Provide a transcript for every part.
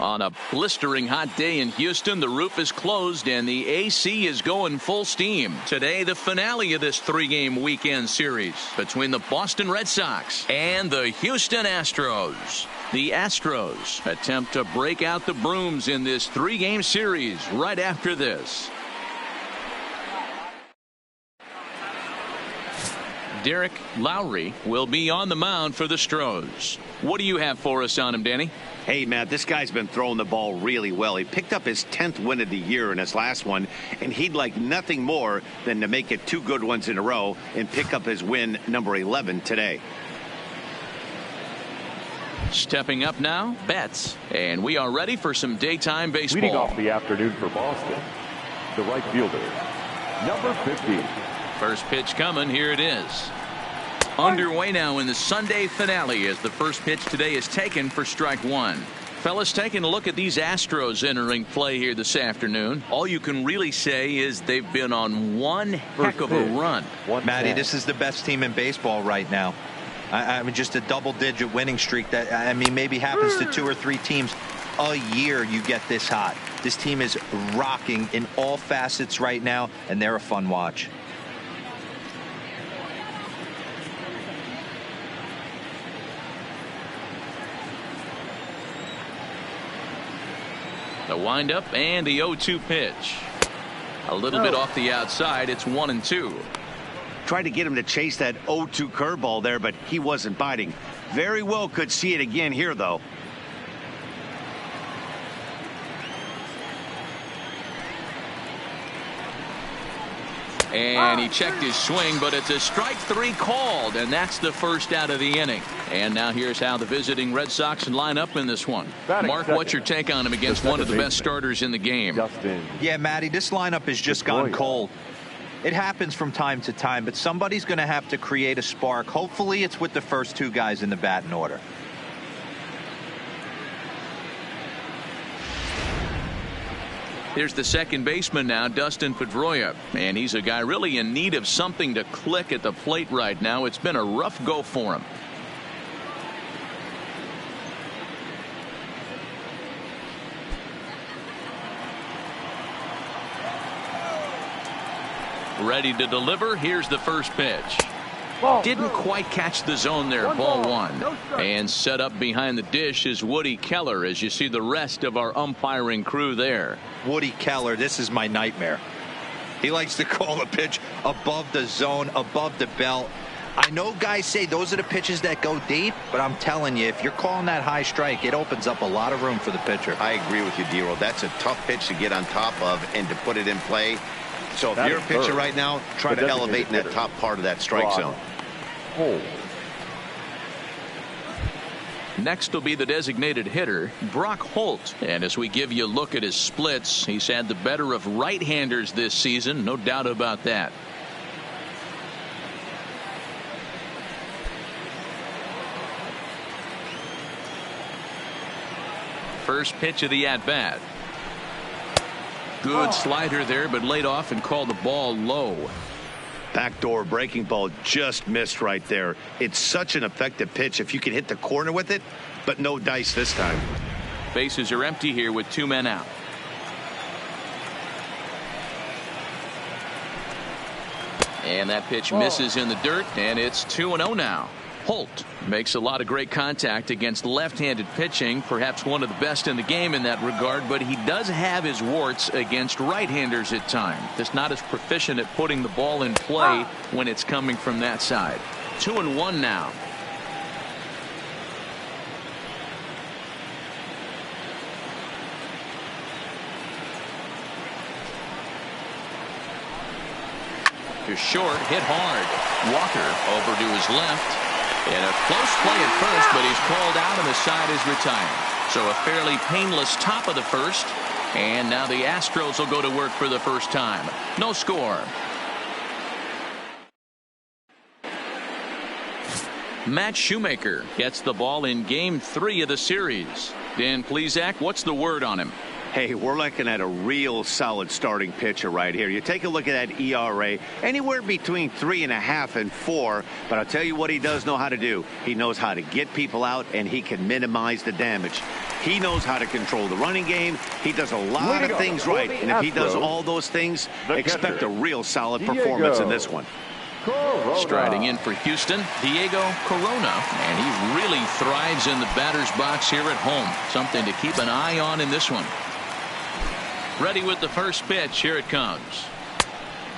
On a blistering hot day in Houston, the roof is closed and the AC is going full steam. Today, the finale of this three-game weekend series between the Boston Red Sox and the Houston Astros. The Astros attempt to break out the brooms in this three-game series right after this. Derek Lowry will be on the mound for the Astros. What do you have for us on him, Danny? Hey, Matt, this guy's been throwing the ball really well. He picked up his 10th win of the year in his last one, and he'd like nothing more than to make it 2 good ones in a row and pick up his win number 11 today. Stepping up now, Betts, and we are ready for some daytime baseball. Leading off the afternoon for Boston, the right fielder, number 50. First pitch coming. Here it is. Underway now in the Sunday finale as the first pitch today is taken for strike one. Fellas, taking a look at these Astros entering play here this afternoon. All you can really say is they've been on one heck of a run. Matty, this is the best team in baseball right now. I mean, just a double-digit winning streak that, I mean, maybe happens to 2 or 3 teams a year. You get this hot. This team is rocking in all facets right now, and they're a fun watch. The windup and the 0-2 pitch. A little bit off the outside. It's 1-2. Tried to get him to chase that 0-2 curveball there, but he wasn't biting. Very well could see it again here, though. And he checked his swing, but it's a strike 3 called, and that's the first out of the inning. And now here's how the visiting Red Sox line up in this one. Mark, what's your take on him against one of the best starters in the game? Yeah, Matty, this lineup has just gone cold. It happens from time to time, but somebody's going to have to create a spark. Hopefully it's with the first 2 guys in the batting order. Here's the second baseman now, Dustin Pedroia, and he's a guy really in need of something to click at the plate right now. It's been a rough go for him. Ready to deliver. Here's the first pitch. Didn't quite catch the zone there. Ball 1. And set up behind the dish is Woody Keller as you see the rest of our umpiring crew there. Woody Keller, this is my nightmare. He likes to call a pitch above the zone, above the belt. I know guys say those are the pitches that go deep, but I'm telling you, if you're calling that high strike, it opens up a lot of room for the pitcher. I agree with you, D-Roll. That's a tough pitch to get on top of and to put it in play. So if you're a pitcher right now, try to elevate in that top part of that strike zone. Next will be the designated hitter, Brock Holt. And as we give you a look at his splits, he's had the better of right-handers this season, no doubt about that. First pitch of the at-bat. Good slider there, but laid off and called the ball low. Backdoor breaking ball just missed right there. It's such an effective pitch if you can hit the corner with it, but no dice this time. Bases are empty here with 2 men out. And that pitch misses in the dirt, and it's 2-0 now. Holt makes a lot of great contact against left-handed pitching, perhaps one of the best in the game in that regard, but he does have his warts against right-handers at times. Just not as proficient at putting the ball in play when it's coming from that side. 2-1 now. To short, hit hard. Walker over to his left. And a close play at first, but he's called out and the side is retired. So a fairly painless top of the first. And now the Astros will go to work for the first time. No score. Matt Shoemaker gets the ball in game 3 of the series. Dan Plesac, what's the word on him? Hey, we're looking at a real solid starting pitcher right here. You take a look at that ERA, anywhere between 3.5 and 4. But I'll tell you what he does know how to do. He knows how to get people out, and he can minimize the damage. He knows how to control the running game. He does a lot of things right. And if he does all those things, expect a real solid performance in this one. Striding in for Houston, Diego Corona, and he really thrives in the batter's box here at home. Something to keep an eye on in this one. Ready with the first pitch. Here it comes.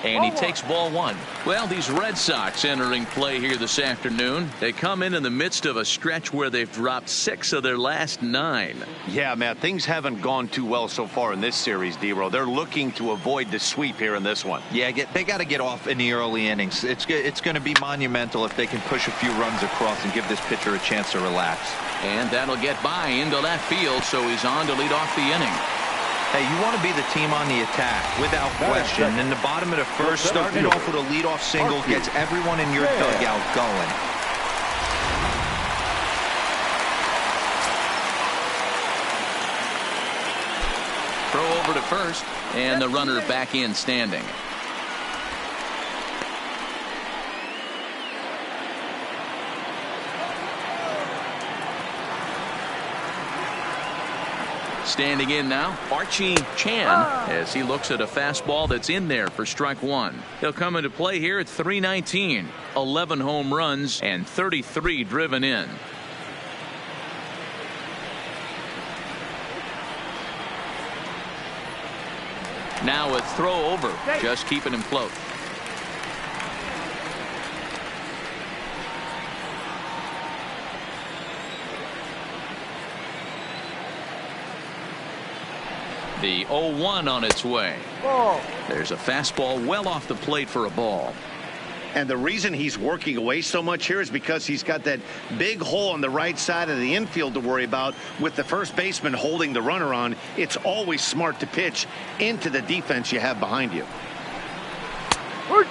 And he takes ball one. Well, these Red Sox entering play here this afternoon. They come in the midst of a stretch where they've dropped 6 of their last 9. Yeah, man, things haven't gone too well so far in this series, D-Row. They're looking to avoid the sweep here in this one. Yeah, they got to get off in the early innings. It's going to be monumental if they can push a few runs across and give this pitcher a chance to relax. And that'll get by into left field, so he's on to lead off the inning. Hey, you want to be the team on the attack, without question. In the bottom of the first, starting it off with a leadoff single gets everyone in your dugout going. Throw over to first, and the runner back in standing. Standing in now, Archie Chan, as he looks at a fastball that's in there for strike one. He'll come into play here at 319. 11 home runs and 33 driven in. Now a throw over, just keeping him close. The 0-1 on its way. There's a fastball well off the plate for a ball. And the reason he's working away so much here is because he's got that big hole on the right side of the infield to worry about. With the first baseman holding the runner on, it's always smart to pitch into the defense you have behind you.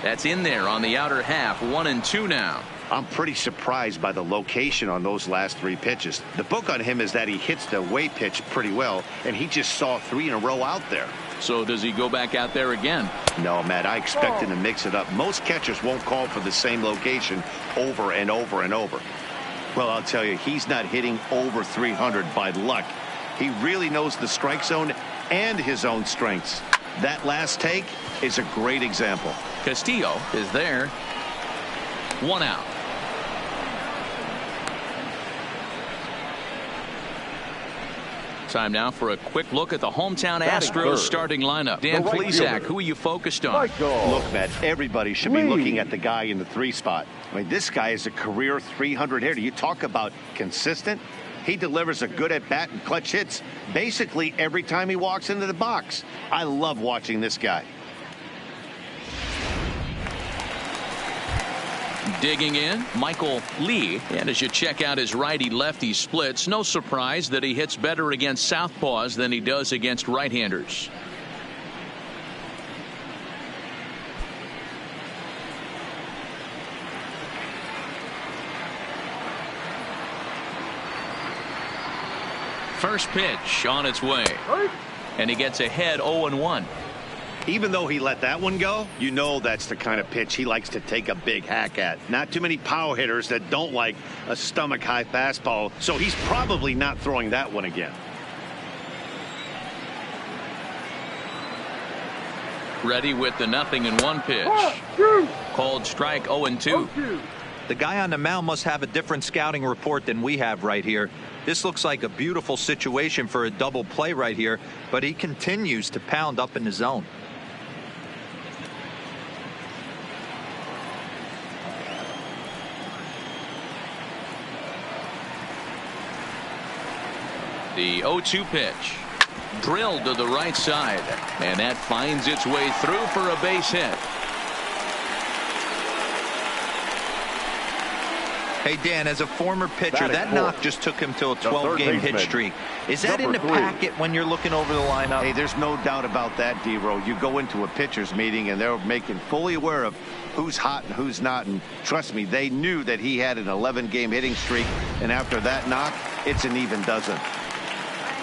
That's in there on the outer half. 1-2 now. I'm pretty surprised by the location on those last 3 pitches. The book on him is that he hits the away pitch pretty well, and he just saw 3 in a row out there. So does he go back out there again? No, Matt, I expect him to mix it up. Most catchers won't call for the same location over and over and over. Well, I'll tell you, he's not hitting over 300 by luck. He really knows the strike zone and his own strengths. That last take is a great example. Castillo is there. 1 out. Time now for a quick look at the hometown Astros starting lineup. Dan Plesac, who are you focused on? Look, Matt, everybody should be looking at the guy in the 3 spot. I mean, this guy is a career 300 hitter. You talk about consistent. He delivers a good at-bat and clutch hits basically every time he walks into the box. I love watching this guy. Digging in, Michael Lee. And as you check out his righty-lefty splits, no surprise that he hits better against southpaws than he does against right-handers. First pitch on its way. And he gets ahead 0-1. Even though he let that one go, you know that's the kind of pitch he likes to take a big hack at. Not too many power hitters that don't like a stomach-high fastball, so he's probably not throwing that one again. Ready with the 0-1 pitch. Called strike 0-2. The guy on the mound must have a different scouting report than we have right here. This looks like a beautiful situation for a double play right here, but he continues to pound up in the zone. The 0-2 pitch. Drilled to the right side. And that finds its way through for a base hit. Hey, Dan, as a former pitcher, that knock just took him to a 12-game hit streak. Is that in the packet when you're looking over the lineup? Hey, there's no doubt about that, D-Row. You go into a pitcher's meeting, and they're making fully aware of who's hot and who's not. And trust me, they knew that he had an 11-game hitting streak. And after that knock, it's an even dozen.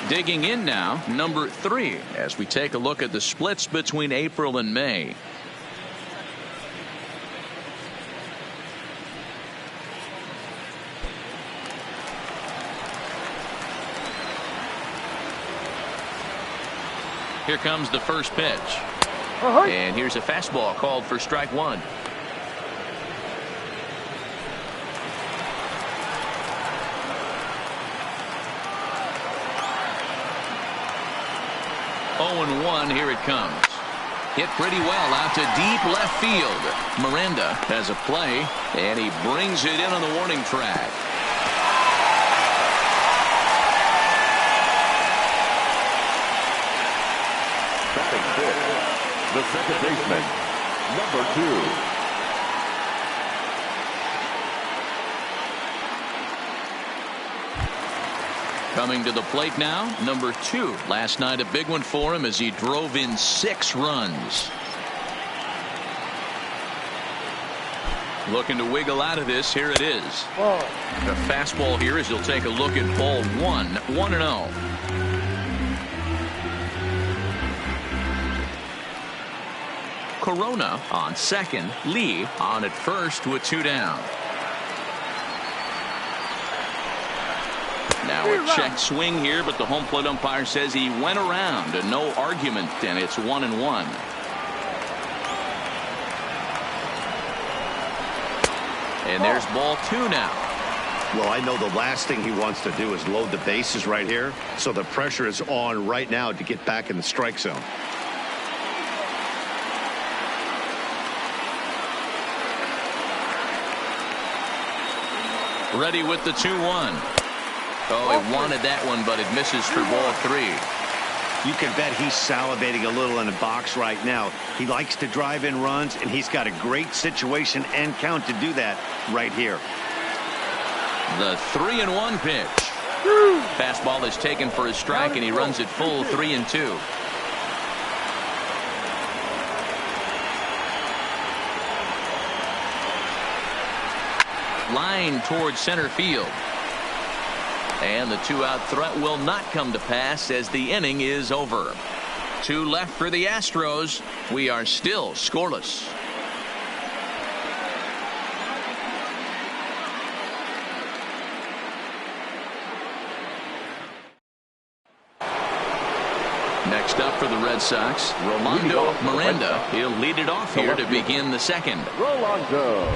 Digging in now, number 3, as we take a look at the splits between April and May. Here comes the first pitch. And here's a fastball called for strike 1. Oh, and 1, here it comes. Hit pretty well out to deep left field. Miranda has a play, and he brings it in on the warning track. Batting fifth, the second baseman, number 2. Coming to the plate now, number 2. Last night a big one for him as he drove in 6 runs. Looking to wiggle out of this. Here it is. The fastball here as he'll take a look at ball 1. 1-0. Corona on second. Lee on at first with 2 down. Now a check swing here, but the home plate umpire says he went around, and no argument, and it's 1-1. And there's ball 2 now. Well, I know the last thing he wants to do is load the bases right here, so the pressure is on right now to get back in the strike zone. Ready with the 2-1. Oh, he wanted that one, but it misses for ball 3. You can bet he's salivating a little in the box right now. He likes to drive in runs, and he's got a great situation and count to do that right here. The 3-1 pitch. Fastball is taken for a strike, and he runs it full 3-2. Line towards center field. And the 2-out threat will not come to pass as the inning is over. 2 left for the Astros. We are still scoreless. Next up for the Red Sox, Rolando Miranda. He'll lead it off here to begin the second. Rolando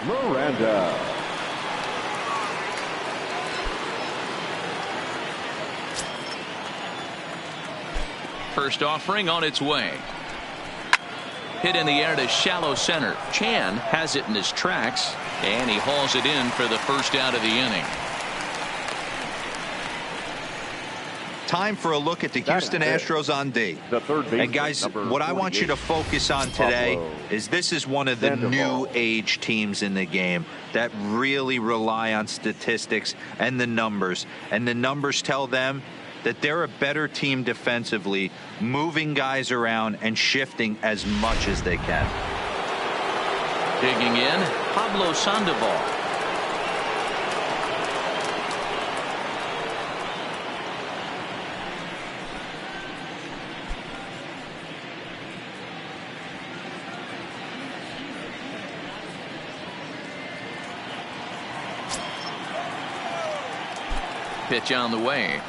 Miranda. First offering on its way. Hit in the air to shallow center. Chan has it in his tracks, and he hauls it in for the first out of the inning. Time for a look at the Houston Astros on D. And guys, what I want you to focus on today is this is one of the new age teams in the game that really rely on statistics and the numbers. And the numbers tell them that they're a better team defensively, moving guys around and shifting as much as they can. Digging in, Pablo Sandoval. Pitch on the way.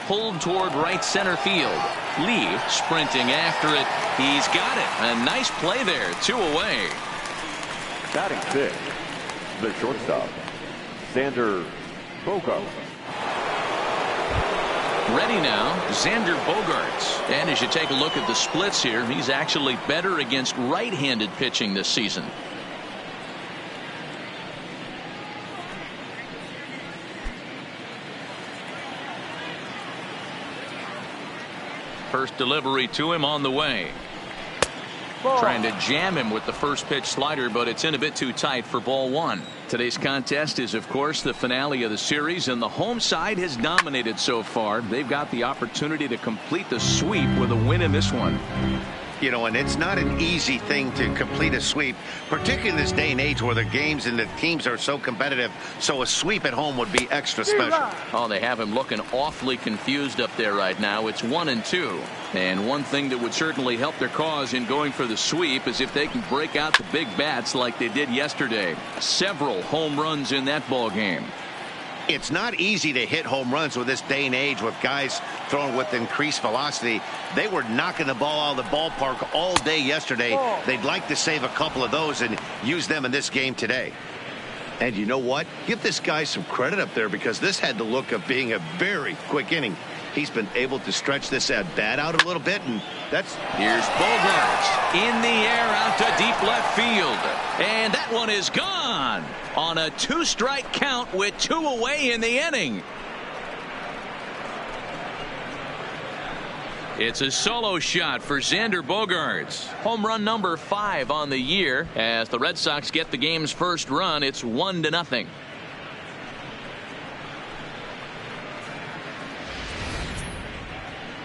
Pulled toward right center field. Lee sprinting after it. He's got it. A nice play there. 2 away. Batting fifth, the shortstop, Xander Bogaerts. Ready now, Xander Bogaerts. And as you take a look at the splits here, he's actually better against right-handed pitching this season. First delivery to him on the way. Trying to jam him with the first pitch slider, but it's in a bit too tight for ball 1. Today's contest is, of course, the finale of the series, and the home side has dominated so far. They've got the opportunity to complete the sweep with a win in this one. You know, and it's not an easy thing to complete a sweep, particularly in this day and age where the games and the teams are so competitive. So a sweep at home would be extra special. Oh, they have him looking awfully confused up there right now. It's 1-2. And one thing that would certainly help their cause in going for the sweep is if they can break out the big bats like they did yesterday. Several home runs in that ball game. It's not easy to hit home runs with this day and age with guys throwing with increased velocity. They were knocking the ball out of the ballpark all day yesterday. They'd like to save a couple of those and use them in this game today. And you know what? Give this guy some credit up there because this had the look of being a very quick inning. He's been able to stretch this at bat out a little bit, and that's... Here's Bogaerts in the air out to deep left field. And that one is gone on a 2-strike count with 2 away in the inning. It's a solo shot for Xander Bogaerts. Home run number 5 on the year. As the Red Sox get the game's first run, it's 1-0.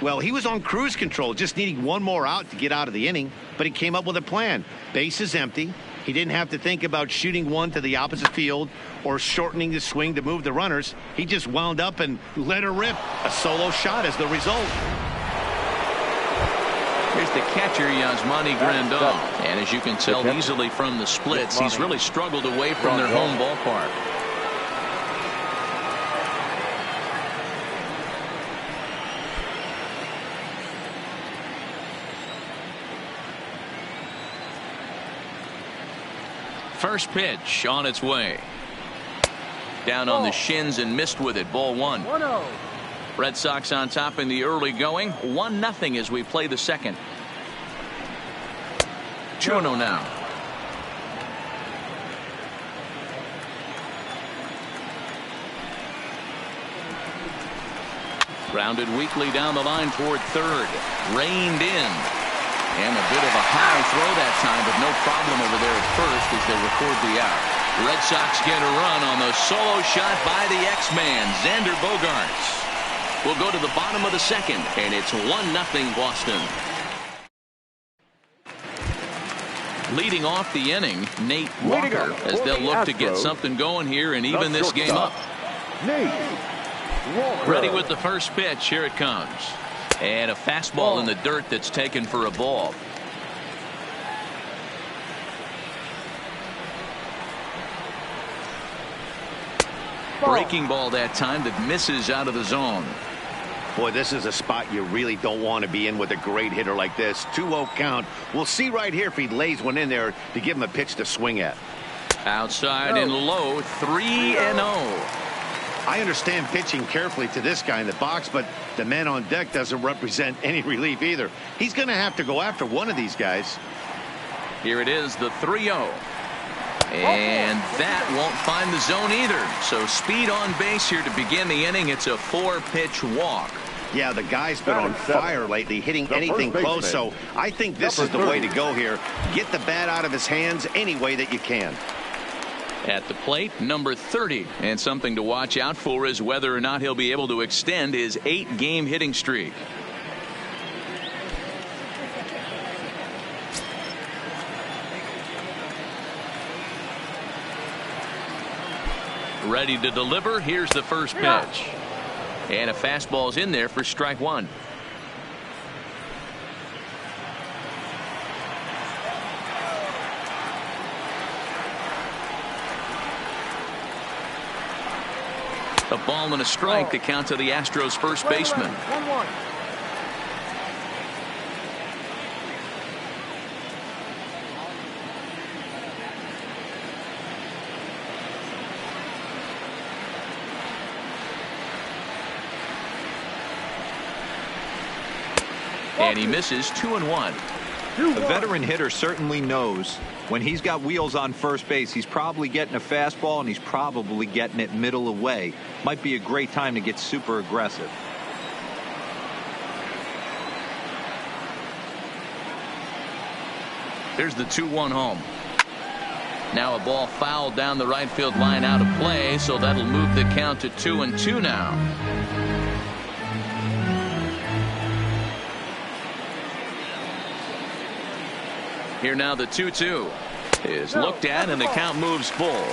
Well, he was on cruise control, just needing one more out to get out of the inning, but he came up with a plan. Base is empty. He didn't have to think about shooting one to the opposite field or shortening the swing to move the runners. He just wound up and let her rip. A solo shot is the result. Here's the catcher, Yasmani Grandal. And as you can tell easily from the splits, he's really struggled away from their home ballpark. First pitch on its way. Down on the shins and missed with it. Ball 1. Red Sox on top in the early going. 1-0 as we play the second. 2-0 now. Grounded weakly down the line toward third. Reined in. And a bit of a high throw that time, but no problem over there at first as they record the out. Red Sox get a run on the solo shot by the X-Man, Xander Bogaerts. We'll go to the bottom of the second, and it's 1-0 Boston. Leading off the inning, Nate Walker, as they'll look to get something going here and even this game up. Nate Walker. Ready with the first pitch. Here it comes. And a fastball in the dirt that's taken for a ball. Breaking ball that time that misses out of the zone. Boy, this is a spot you really don't want to be in with a great hitter like this. 2-0 count. We'll see right here if he lays one in there to give him a pitch to swing at. Outside and low, 3-0. I understand pitching carefully to this guy in the box, but the man on deck doesn't represent any relief either. He's going to have to go after one of these guys. Here it is, the 3-0. And that won't find the zone either. So speed on base here to begin the inning. It's a 4-pitch walk. Yeah, the guy's been on fire lately, hitting anything close. So I think this is the way to go here. Get the bat out of his hands any way that you can. At the plate, number 30. And something to watch out for is whether or not he'll be able to extend his 8-game hitting streak. Ready to deliver. Here's the first pitch. And a fastball's in there for strike 1. A ball and a strike to count to the Astros first baseman. 1-1. And he misses 2-1. A veteran hitter certainly knows when he's got wheels on first base, he's probably getting a fastball and he's probably getting it middle away. Might be a great time to get super aggressive. There's the 2-1 home. Now a ball fouled down the right field line out of play, so that'll move the count to 2-2 now. Here now the 2-2 is looked at, and the count moves full.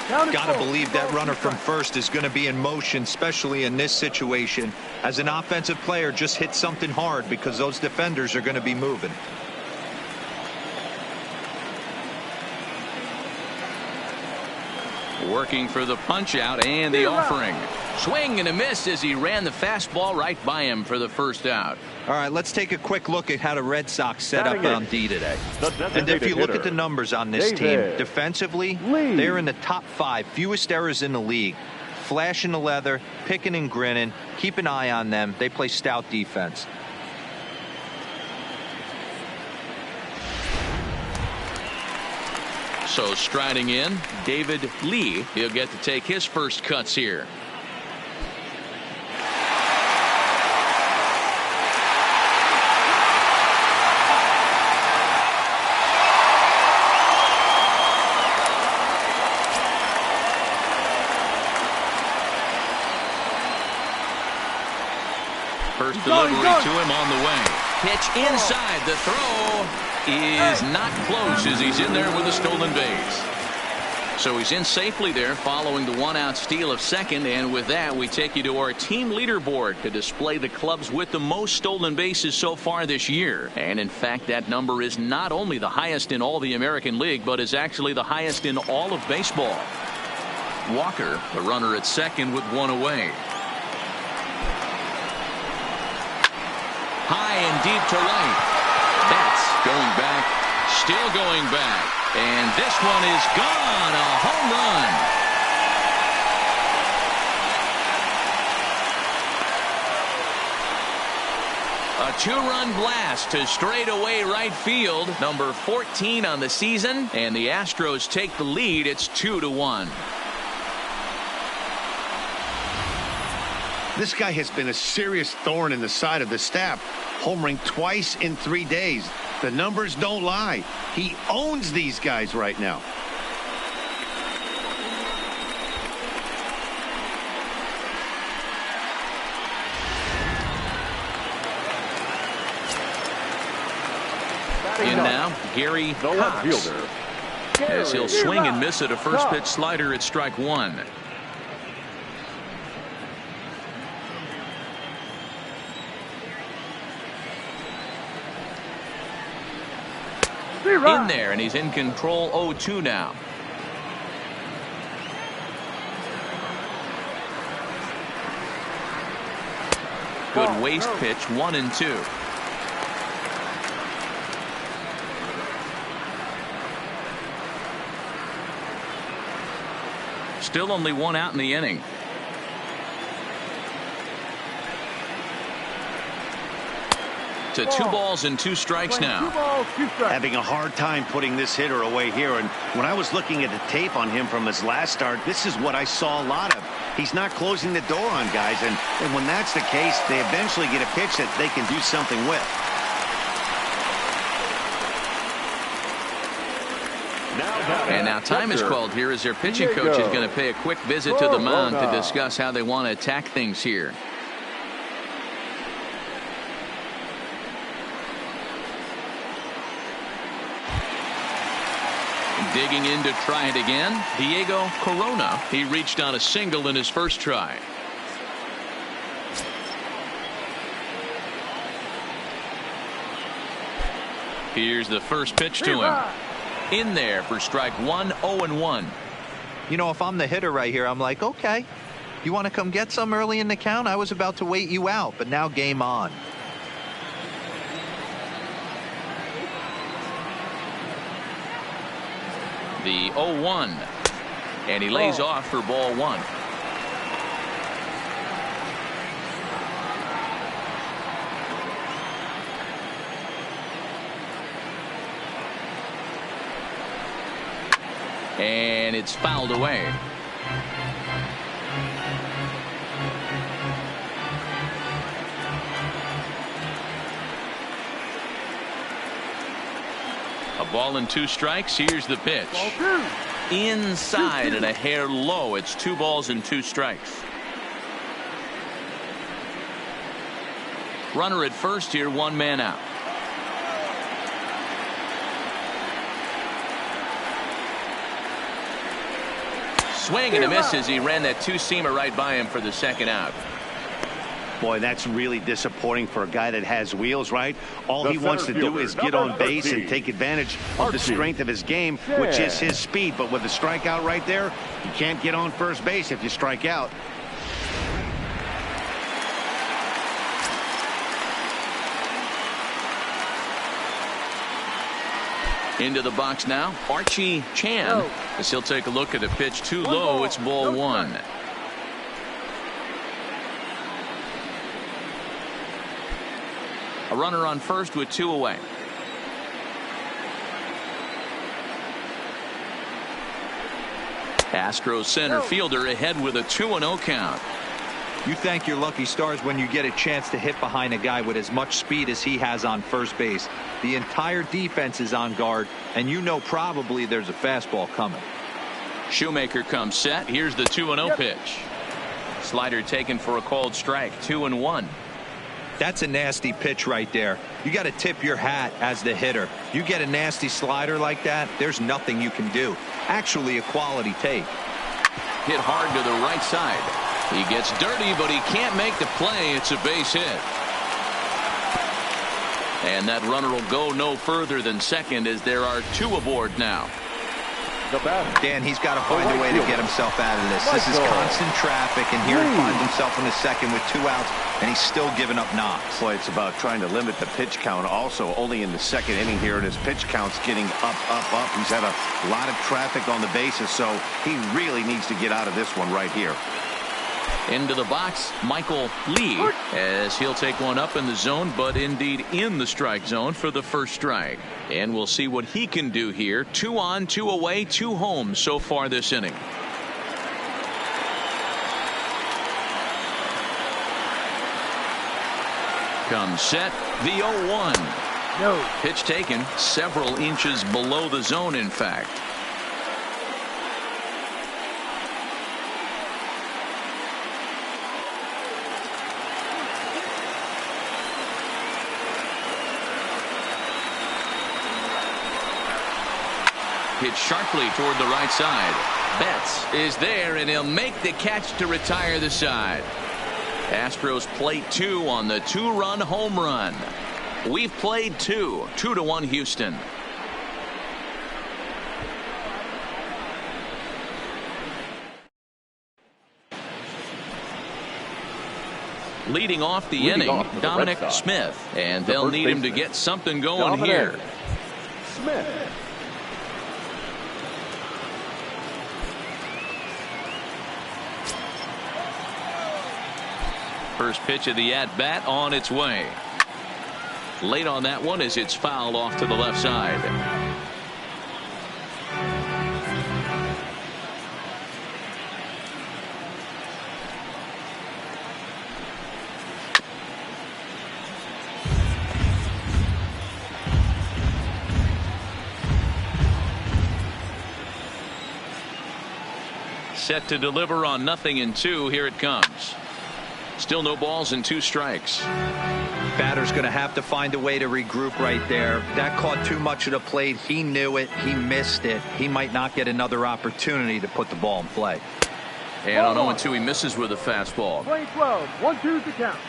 Got to believe that runner from first is going to be in motion, especially in this situation. As an offensive player, just hit something hard because those defenders are going to be moving. Working for the punch out and the offering. Swing and a miss as he ran the fastball right by him for the first out. All right, let's take a quick look at how the Red Sox set up on D today. And if you look at the numbers on this team, defensively, they're in the top 5, fewest errors in the league. Flashing the leather, picking and grinning, keep an eye on them. They play stout defense. So striding in, David Lee. He'll get to take his first cuts here. First delivery to him on the way. Pitch inside. The throw is not close as he's in there with a stolen base. So he's in safely there following the 1-out steal of second. And with that, we take you to our team leaderboard to display the clubs with the most stolen bases so far this year. And in fact, that number is not only the highest in all the American League, but is actually the highest in all of baseball. Walker, the runner at second with one away. High and deep to right. That's going back, still going back. And this one is gone. A home run. A 2-run blast to straightaway right field. Number 14 on the season. And the Astros take the lead. It's 2-1. This guy has been a serious thorn in the side of the staff, homering twice in 3 days. The numbers don't lie. He owns these guys right now. In now, Gary Cox. As he'll swing and miss at a first pitch slider at strike one. In there, and he's in control. 0-2 now. Good waste pitch. 1-2. Still only 1 out in the inning. To 2 balls and 2 strikes now. Having a hard time putting this hitter away here. And when I was looking at the tape on him from his last start, this is what I saw a lot of. He's not closing the door on guys. And when that's the case, they eventually get a pitch that they can do something with. And now time is called here as their pitching coach is going to pay a quick visit to the mound to discuss how they want to attack things here. Digging in to try it again, Diego Corona. He reached on a single in his first try. Here's the first pitch to him. In there for strike one. 0-1. You know, if I'm the hitter right here, I'm like, okay, you want to come get some early in the count? I was about to wait you out, but now game on. The 0-1, and he lays off for ball 1. And it's fouled away. A ball and 2 strikes. Here's the pitch. Inside and a hair low. It's 2 balls and 2 strikes. Runner at first here, 1 man out. swing and a miss as he ran that two-seamer right by him for the second out. Boy, that's really disappointing for a guy that has wheels, right? All he wants to do is get on base and take advantage of the strength of his game, which is his speed. But with a strikeout right there, you can't get on first base if you strike out. Into the box now, Archie Chan. As he'll take a look at a pitch too low. It's ball one. A runner on first with two away. Astros center fielder ahead with a 2-0 count. You thank your lucky stars when you get a chance to hit behind a guy with as much speed as he has on first base. The entire defense is on guard, and you know probably there's a fastball coming. Shoemaker comes set. Here's the 2-0 pitch. Slider taken for a called strike. 2-1. That's a nasty pitch right there. You got to tip your hat as the hitter. You get a nasty slider like that, there's nothing you can do. Actually a quality take. Hit hard to the right side. He gets dirty, but he can't make the play. It's a base hit. And that runner will go no further than second as there are two aboard now. Dan, he's got to find a way to get himself out of this. This is constant traffic, and here he finds himself in the second with 2 outs, and he's still giving up knocks. Boy, it's about trying to limit the pitch count also only in the second inning here, and his pitch count's getting up. He's had a lot of traffic on the bases, so he really needs to get out of this one right here. Into the box, Michael Lee, as he'll take one up in the zone, but indeed in the strike zone for the first strike. And we'll see what he can do here. 2 on, 2 away, 2 home so far this inning. Comes set, the 0-1. No. Pitch taken several inches below the zone, in fact. Hit sharply toward the right side. Betts is there, and he'll make the catch to retire the side. Astros plate 2 on the 2-run home run. We've played 2. 2-1 Houston. Leading off the inning, Dominic Smith, and they'll need him to get something going here. Smith. First pitch of the at-bat on its way. Late on that one as it's fouled off to the left side. Set to deliver on 0-2. Here it comes. Still no balls and 2 strikes. Batter's going to have to find a way to regroup right there. That caught too much of the plate. He knew it. He missed it. He might not get another opportunity to put the ball in play. And on 0-2, he misses with a fastball. Play 12. 1-2 to count.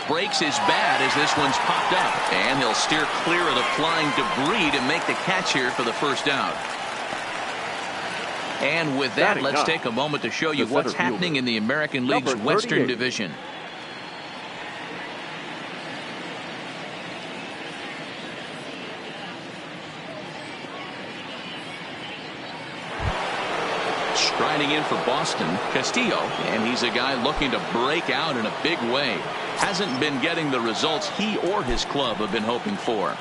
Breaks his bat as this one's popped up. And he'll steer clear of the flying debris to make the catch here for the first out. And with that, let's take a moment to show you what's happening in the American League's Western Division. Striding in for Boston, Castillo, and he's a guy looking to break out in a big way. Hasn't been getting the results he or his club have been hoping for.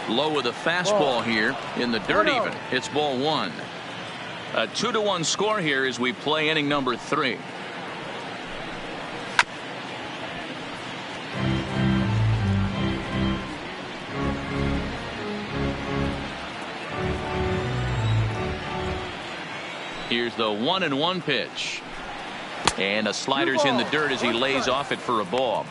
Low with a fastball here in the dirt even. It's ball 1. A 2-1 score here as we play inning number 3. Here's the 1-1 pitch. And a slider's in the dirt as he lays off it for a ball.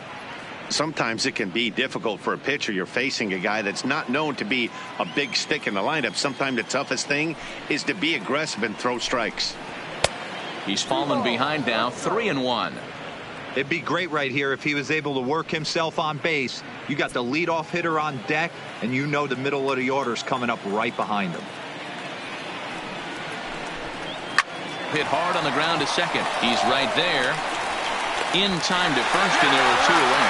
Sometimes it can be difficult for a pitcher. You're facing a guy that's not known to be a big stick in the lineup. Sometimes the toughest thing is to be aggressive and throw strikes. He's fallen behind now, 3-1. It'd be great right here if he was able to work himself on base. You got the leadoff hitter on deck, and you know the middle of the order's coming up right behind him. Hit hard on the ground to second. He's right there. In time to first, and there are 2 away.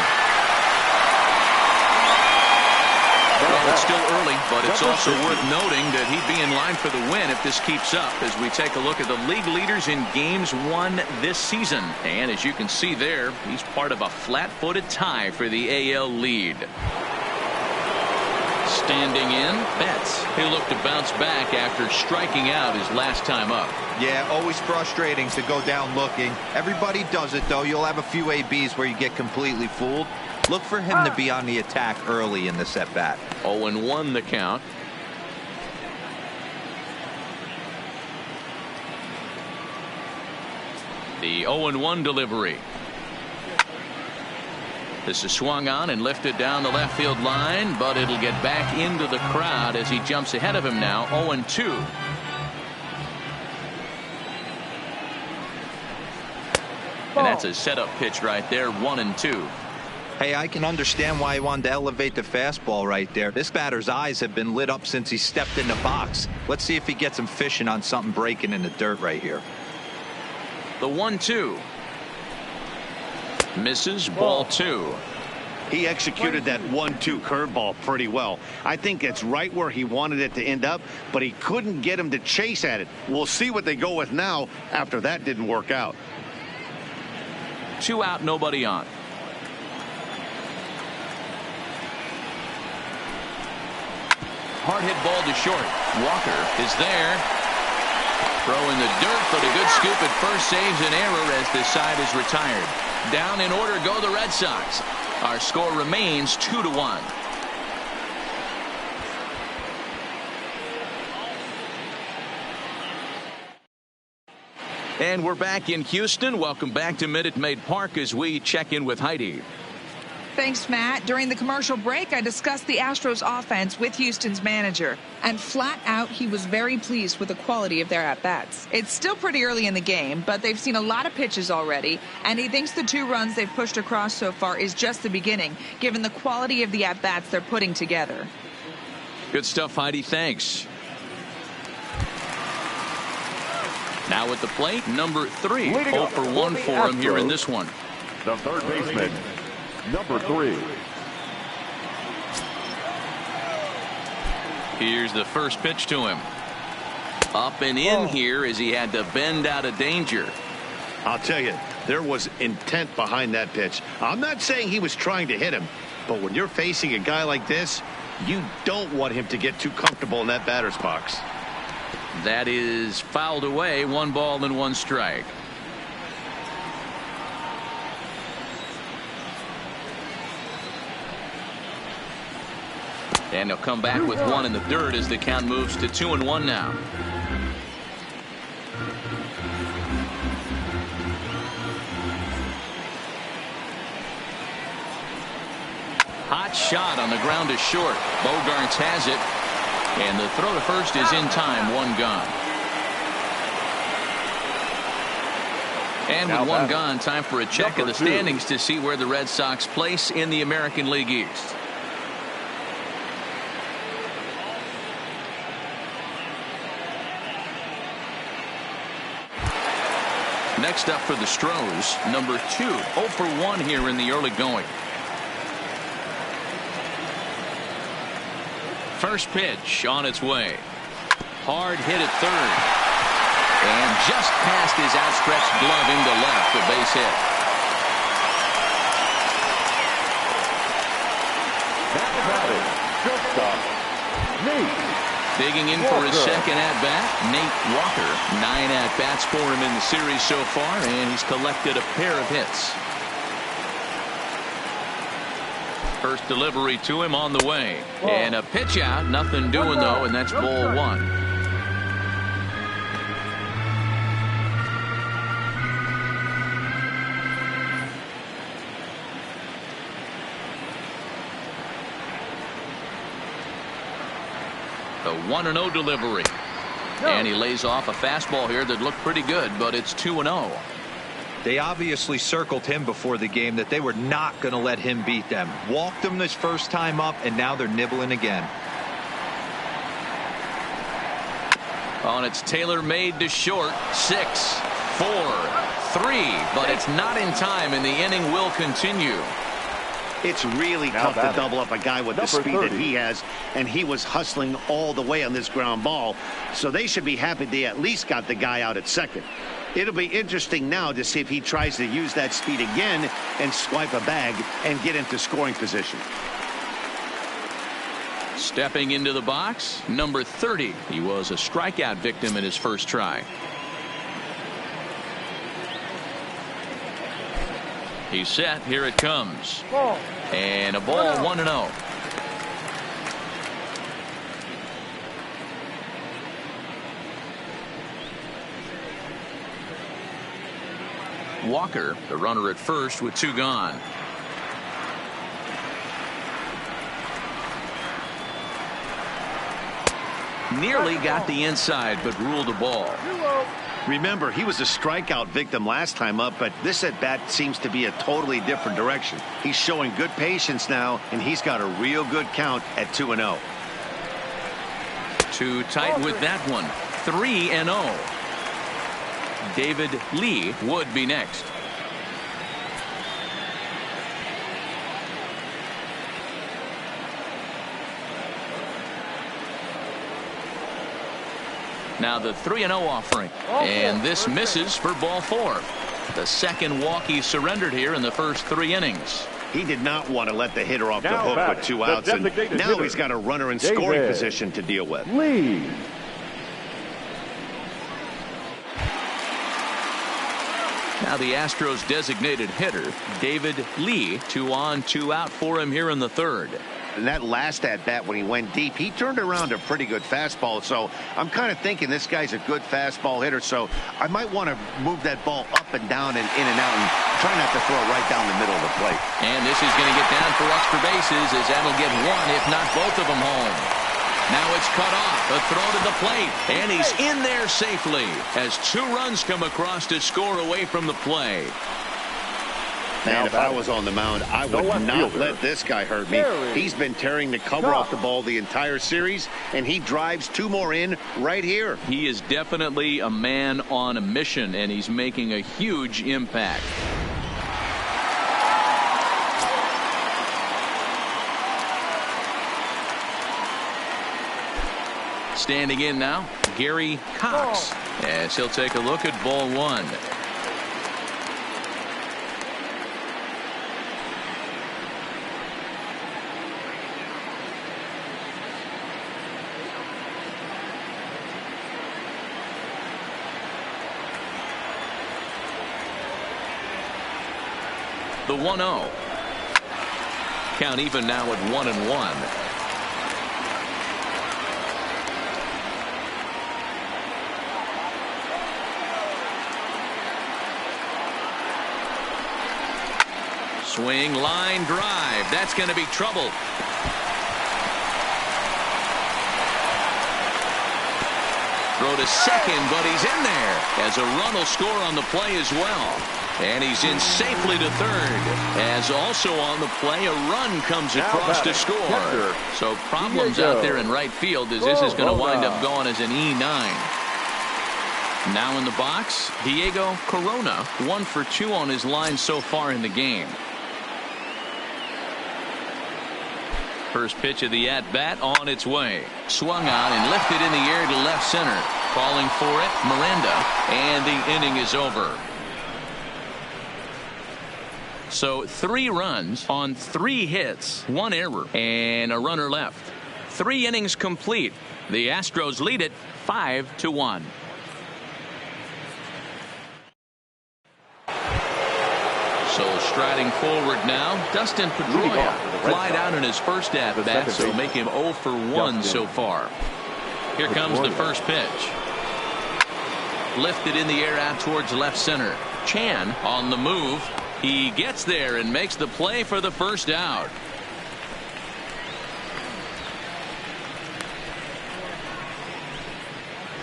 Well, it's still early, but it's also worth noting that he'd be in line for the win if this keeps up as we take a look at the league leaders in games won this season. And as you can see there, he's part of a flat-footed tie for the AL lead. Standing in, Betts. He'll look to bounce back after striking out his last time up. Yeah, always frustrating to go down looking. Everybody does it, though. You'll have a few ABs where you get completely fooled. Look for him to be on the attack early in the at-bat. 0-1 the count. The 0-1 delivery. This is swung on and lifted down the left field line, but it'll get back into the crowd as he jumps ahead of him now. 0-2. And that's a setup pitch right there. 1-2. Hey, I can understand why he wanted to elevate the fastball right there. This batter's eyes have been lit up since he stepped in the box. Let's see if he gets him fishing on something breaking in the dirt right here. The 1-2. Misses. Ball 2. He executed that 1-2 curveball pretty well. I think it's right where he wanted it to end up, but he couldn't get him to chase at it. We'll see what they go with now after that didn't work out. 2 out, nobody on. Hard hit ball to short. Walker is there. Throw in the dirt, but a good scoop at first saves an error as this side is retired. Down in order go the Red Sox. Our score remains 2-1. And we're back in Houston. Welcome back to Minute Maid Park as we check in with Heidi. Thanks, Matt. During the commercial break, I discussed the Astros offense with Houston's manager. And flat out, he was very pleased with the quality of their at-bats. It's still pretty early in the game, but they've seen a lot of pitches already. And he thinks the 2 runs they've pushed across so far is just the beginning, given the quality of the at-bats they're putting together. Good stuff, Heidi. Thanks. Now at the plate, number 3. 0 for 1 for him here in this one. The third baseman, number 3. Here's the first pitch to him. Up and in here as he had to bend out of danger. I'll tell you, there was intent behind that pitch. I'm not saying he was trying to hit him, but when you're facing a guy like this, you don't want him to get too comfortable in that batter's box. That is fouled away. 1 ball and 1 strike. And he'll come back with 1 in the dirt as the count moves to 2-1 now. Hot shot on the ground to short. Bogarts has it. And the throw to first is in time. 1 gone. And with 1 gone, time for a check of the standings to see where the Red Sox place in the American League East. Next up for the Astros, number 2, 0 for 1 here in the early going. First pitch on its way. Hard hit at third. And just past his outstretched glove into left, a base hit. Digging in for his second at-bat, Nate Walker. 9 at-bats for him in the series so far, and he's collected a pair of hits. First delivery to him on the way. And a pitch out, nothing doing though, and that's ball 1. a 1-0 delivery. And he lays off a fastball here that looked pretty good, but it's 2-0. They obviously circled him before the game that they were not going to let him beat them. Walked him this first time up, and now they're nibbling again. On it's Taylor made to short. 6, 4, 3, but it's not in time, and the inning will continue. It's really tough to double up a guy with the speed that he has, and he was hustling all the way on this ground ball. So they should be happy they at least got the guy out at second. It'll be interesting now to see if he tries to use that speed again and swipe a bag and get into scoring position. Stepping into the box, number 30. He was a strikeout victim in his first try. He's set. Here it comes. And a ball, 1-0. Walker, the runner at first with 2 gone. Nearly got the inside, but ruled a ball. Remember, he was a strikeout victim last time up, but this at bat seems to be a totally different direction. He's showing good patience now, and he's got a real good count at 2-0. Too tight with that one. 3-0. David Lee would be next. Now the 3-0 offering, and this misses for ball 4. The second walk he surrendered here in the first 3 innings. He did not want to let the hitter off the hook with 2 outs, and now he's got a runner in scoring position to deal with. Lee. Now the Astros designated hitter, David Lee, 2 on, 2 out for him here in the 3rd. And that last at bat when he went deep, he turned around a pretty good fastball. So I'm kind of thinking this guy's a good fastball hitter. So I might want to move that ball up and down and in and out and try not to throw it right down the middle of the plate. And this is going to get down for extra bases as that'll get 1, if not both of them, home. Now it's cut off. A throw to the plate. And he's in there safely as 2 runs come across to score away from the play. Man, if I was on the mound, I would not let this guy hurt me. He's been tearing the cover off the ball the entire series, and he drives 2 more in right here. He is definitely a man on a mission, and he's making a huge impact. Standing in now, Gary Cox, as he'll take a look at ball 1. The 1-0. Count even now at 1-1. Swing, line drive. That's going to be trouble. Throw to second, but he's in there as a run will score on the play as well. And he's in safely to 3rd, as also on the play a run comes across to score. So problems out there in right field as this is going to wind up going as an E9. Now in the box, Diego Corona, 1 for 2 on his line so far in the game. First pitch of the at-bat on its way. Swung on and lifted in the air to left center. Calling for it, Miranda, and the inning is over. So 3 runs on 3 hits, 1 error, and a runner left. 3 innings complete. The Astros lead it 5-1. So striding forward now, Dustin Pedroia. Flied out in his first at-bat, so make him 0 for 1 so far. Here comes the first pitch. Lifted in the air out towards left center. Chan on the move. He gets there and makes the play for the first out.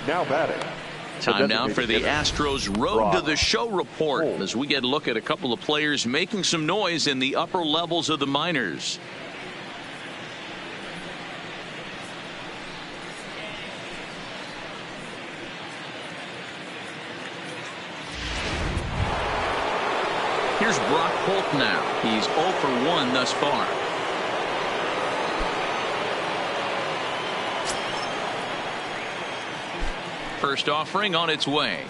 Now batting. Time now for the Astros Road to the Show report as we get a look at a couple of players making some noise in the upper levels of the minors. Here's Brock Holt now. He's 0 for 1 thus far. First offering on its way.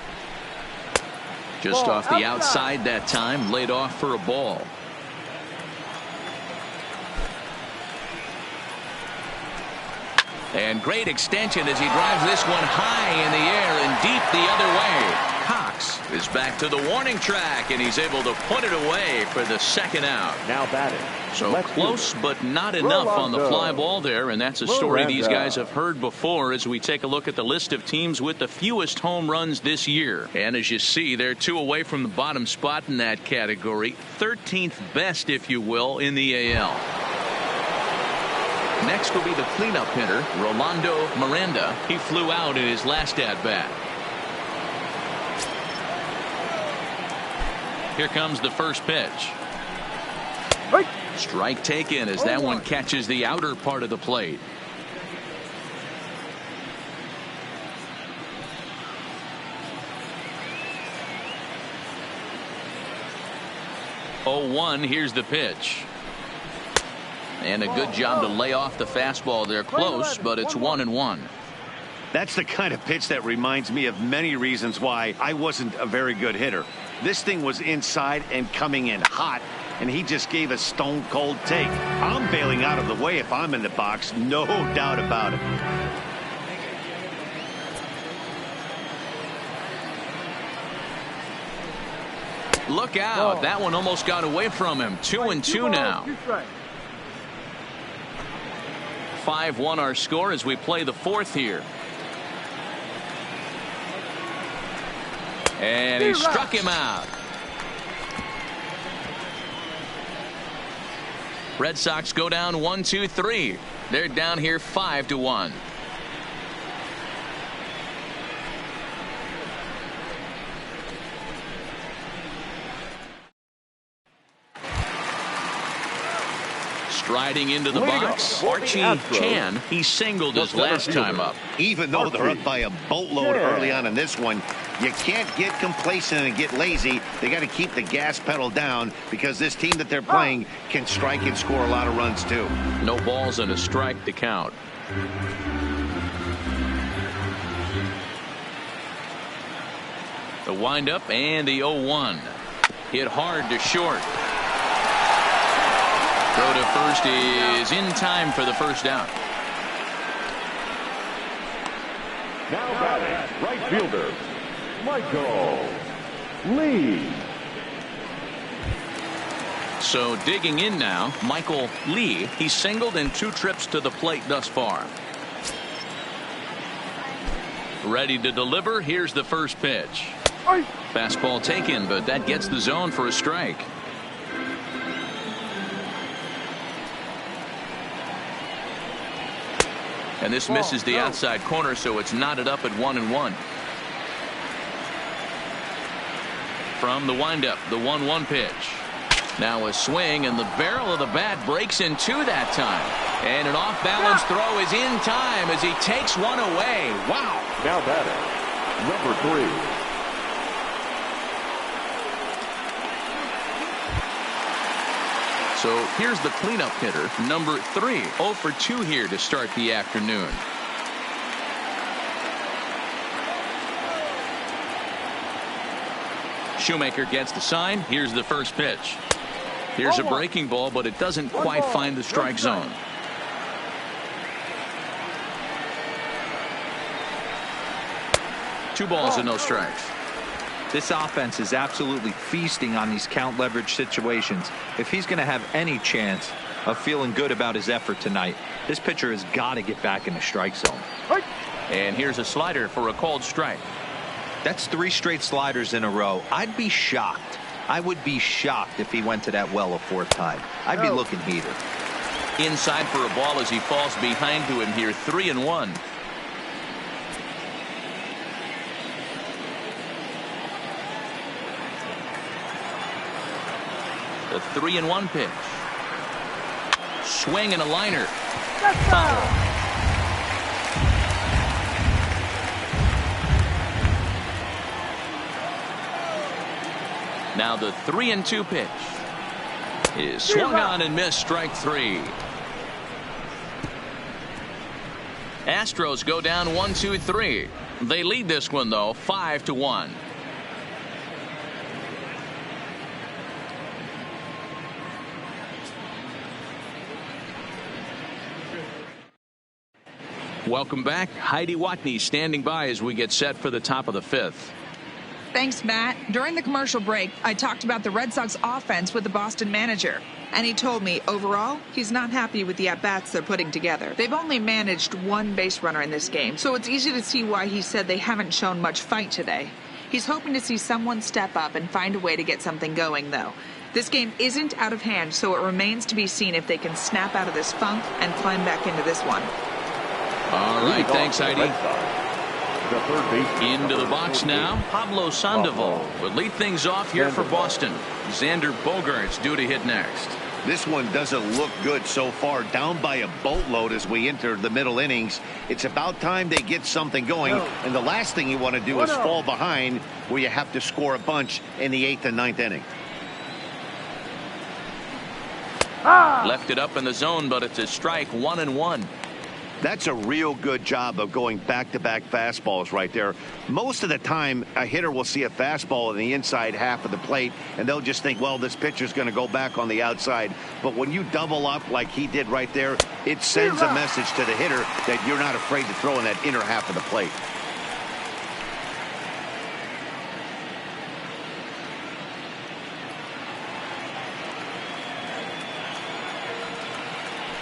Just off the outside that time, laid off for a ball. And great extension as he drives this one high in the air and deep the other way. Cox is back to the warning track, and he's able to put it away for the second out. Now batting. So close, but not enough on the fly ball there, and that's a story these guys have heard before as we take a look at the list of teams with the fewest home runs this year. And as you see, they're 2 away from the bottom spot in that category. 13th best, if you will, in the AL. Next will be the cleanup hitter, Rolando Miranda. He flew out in his last at-bat. Here comes the first pitch. Strike taken as that one catches the outer part of the plate. Oh, 1. Here's the pitch. And a good job to lay off the fastball there. Close, but it's 1-1. That's the kind of pitch that reminds me of many reasons why I wasn't a very good hitter. This thing was inside and coming in hot, and he just gave a stone cold take. I'm bailing out of the way if I'm in the box, no doubt about it. Look out. That one almost got away from him. 2-2 now. 5-1 our score as we play the fourth here. And he struck him out. Red Sox go down 1-2-3. They're down here 5-1. Striding into the box, Archie Chan. He singled his last time up. Even though they're up by a boatload early on in this one, you can't get complacent and get lazy. They got to keep the gas pedal down because this team that they're playing can strike and score a lot of runs too. No balls and a strike to count. The windup and the 0-1. Hit hard to short. Throw to first is in time for the first down. Now batting, right fielder, Michael Lee. So digging in now, Michael Lee. He singled in 2 trips to the plate thus far. Ready to deliver. Here's the first pitch. Fastball taken, but that gets the zone for a strike. And this misses the outside corner, so it's knotted up at 1-1. From the windup, the 1-1 pitch. Now a swing, and the barrel of the bat breaks in 2 that time. And an off-balance throw is in time as he takes one away. Wow. Now batting, number 3. So here's the cleanup hitter, number 3. 0 for 2 here to start the afternoon. Shoemaker gets the sign. Here's the first pitch. Here's a breaking ball, but it doesn't quite find the strike zone. Two balls and no strikes. This offense is absolutely feasting on these count leverage situations. If he's going to have any chance of feeling good about his effort tonight, this pitcher has got to get back in the strike zone. And here's a slider for a called strike. That's 3 straight sliders in a row. I'd be shocked. I would be shocked if he went to that well a 4th time. I'd be looking heater. Inside for a ball as he falls behind to him here. 3-1. The 3-1 pitch. Swing and a liner. Foul. Now the 3-2 pitch is swung on and missed. Strike 3. Astros go down 1-2-3. They lead this one though 5-1. Welcome back. Heidi Watney standing by as we get set for the top of the 5th. Thanks, Matt. During the commercial break, I talked about the Red Sox offense with the Boston manager. And he told me, overall, he's not happy with the at-bats they're putting together. They've only managed one base runner in this game, so it's easy to see why he said they haven't shown much fight today. He's hoping to see someone step up and find a way to get something going, though. This game isn't out of hand, so it remains to be seen if they can snap out of this funk and climb back into this one. All right, thanks, Heidi. Into the box now, Pablo Sandoval will lead things off here for Boston. Xander Bogaerts due to hit next. This one doesn't look good so far. Down by a boatload as we enter the middle innings. It's about time they get something going. And the last thing you want to do is fall behind where you have to score a bunch in the 8th and 9th inning. Left it up in the zone, but it's a strike. 1-1. That's a real good job of going back-to-back fastballs right there. Most of the time, a hitter will see a fastball in the inside half of the plate, and they'll just think, well, this pitcher's going to go back on the outside. But when you double up like he did right there, it sends a message to the hitter that you're not afraid to throw in that inner half of the plate.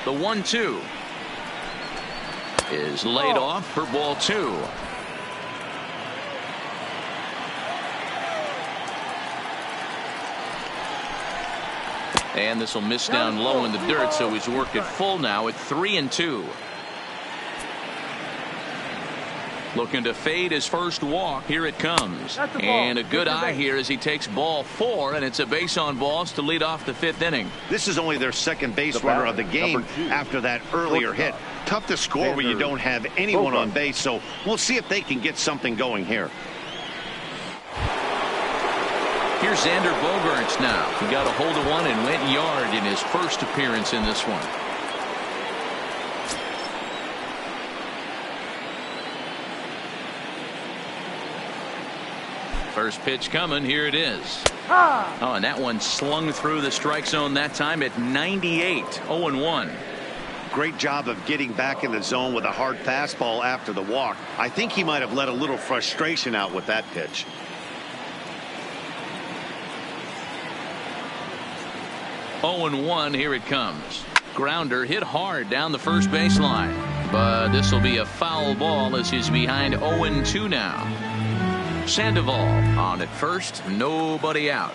The 1-2 is laid off for ball 2. And this will miss down low in the dirt, so he's worked it full now at 3-2. Looking to fade his first walk. Here it comes. And a good eye here as he takes ball 4, and it's a base on balls to lead off the 5th inning. This is only their second base runner of the game after that earlier hit. Tough to score when you don't have anyone on base, so we'll see if they can get something going here. Here's Xander Bogaerts now. He got a hold of one and went yard in his first appearance in this one. First pitch coming. Here it is. Oh, and that one slung through the strike zone that time at 98. 0-1. Great job of getting back in the zone with a hard fastball after the walk. I think he might have let a little frustration out with that pitch. Oh and 1. Here it comes. Grounder hit hard down the first baseline, but this will be a foul ball as he's behind 0-2 now. Sandoval on at first, nobody out.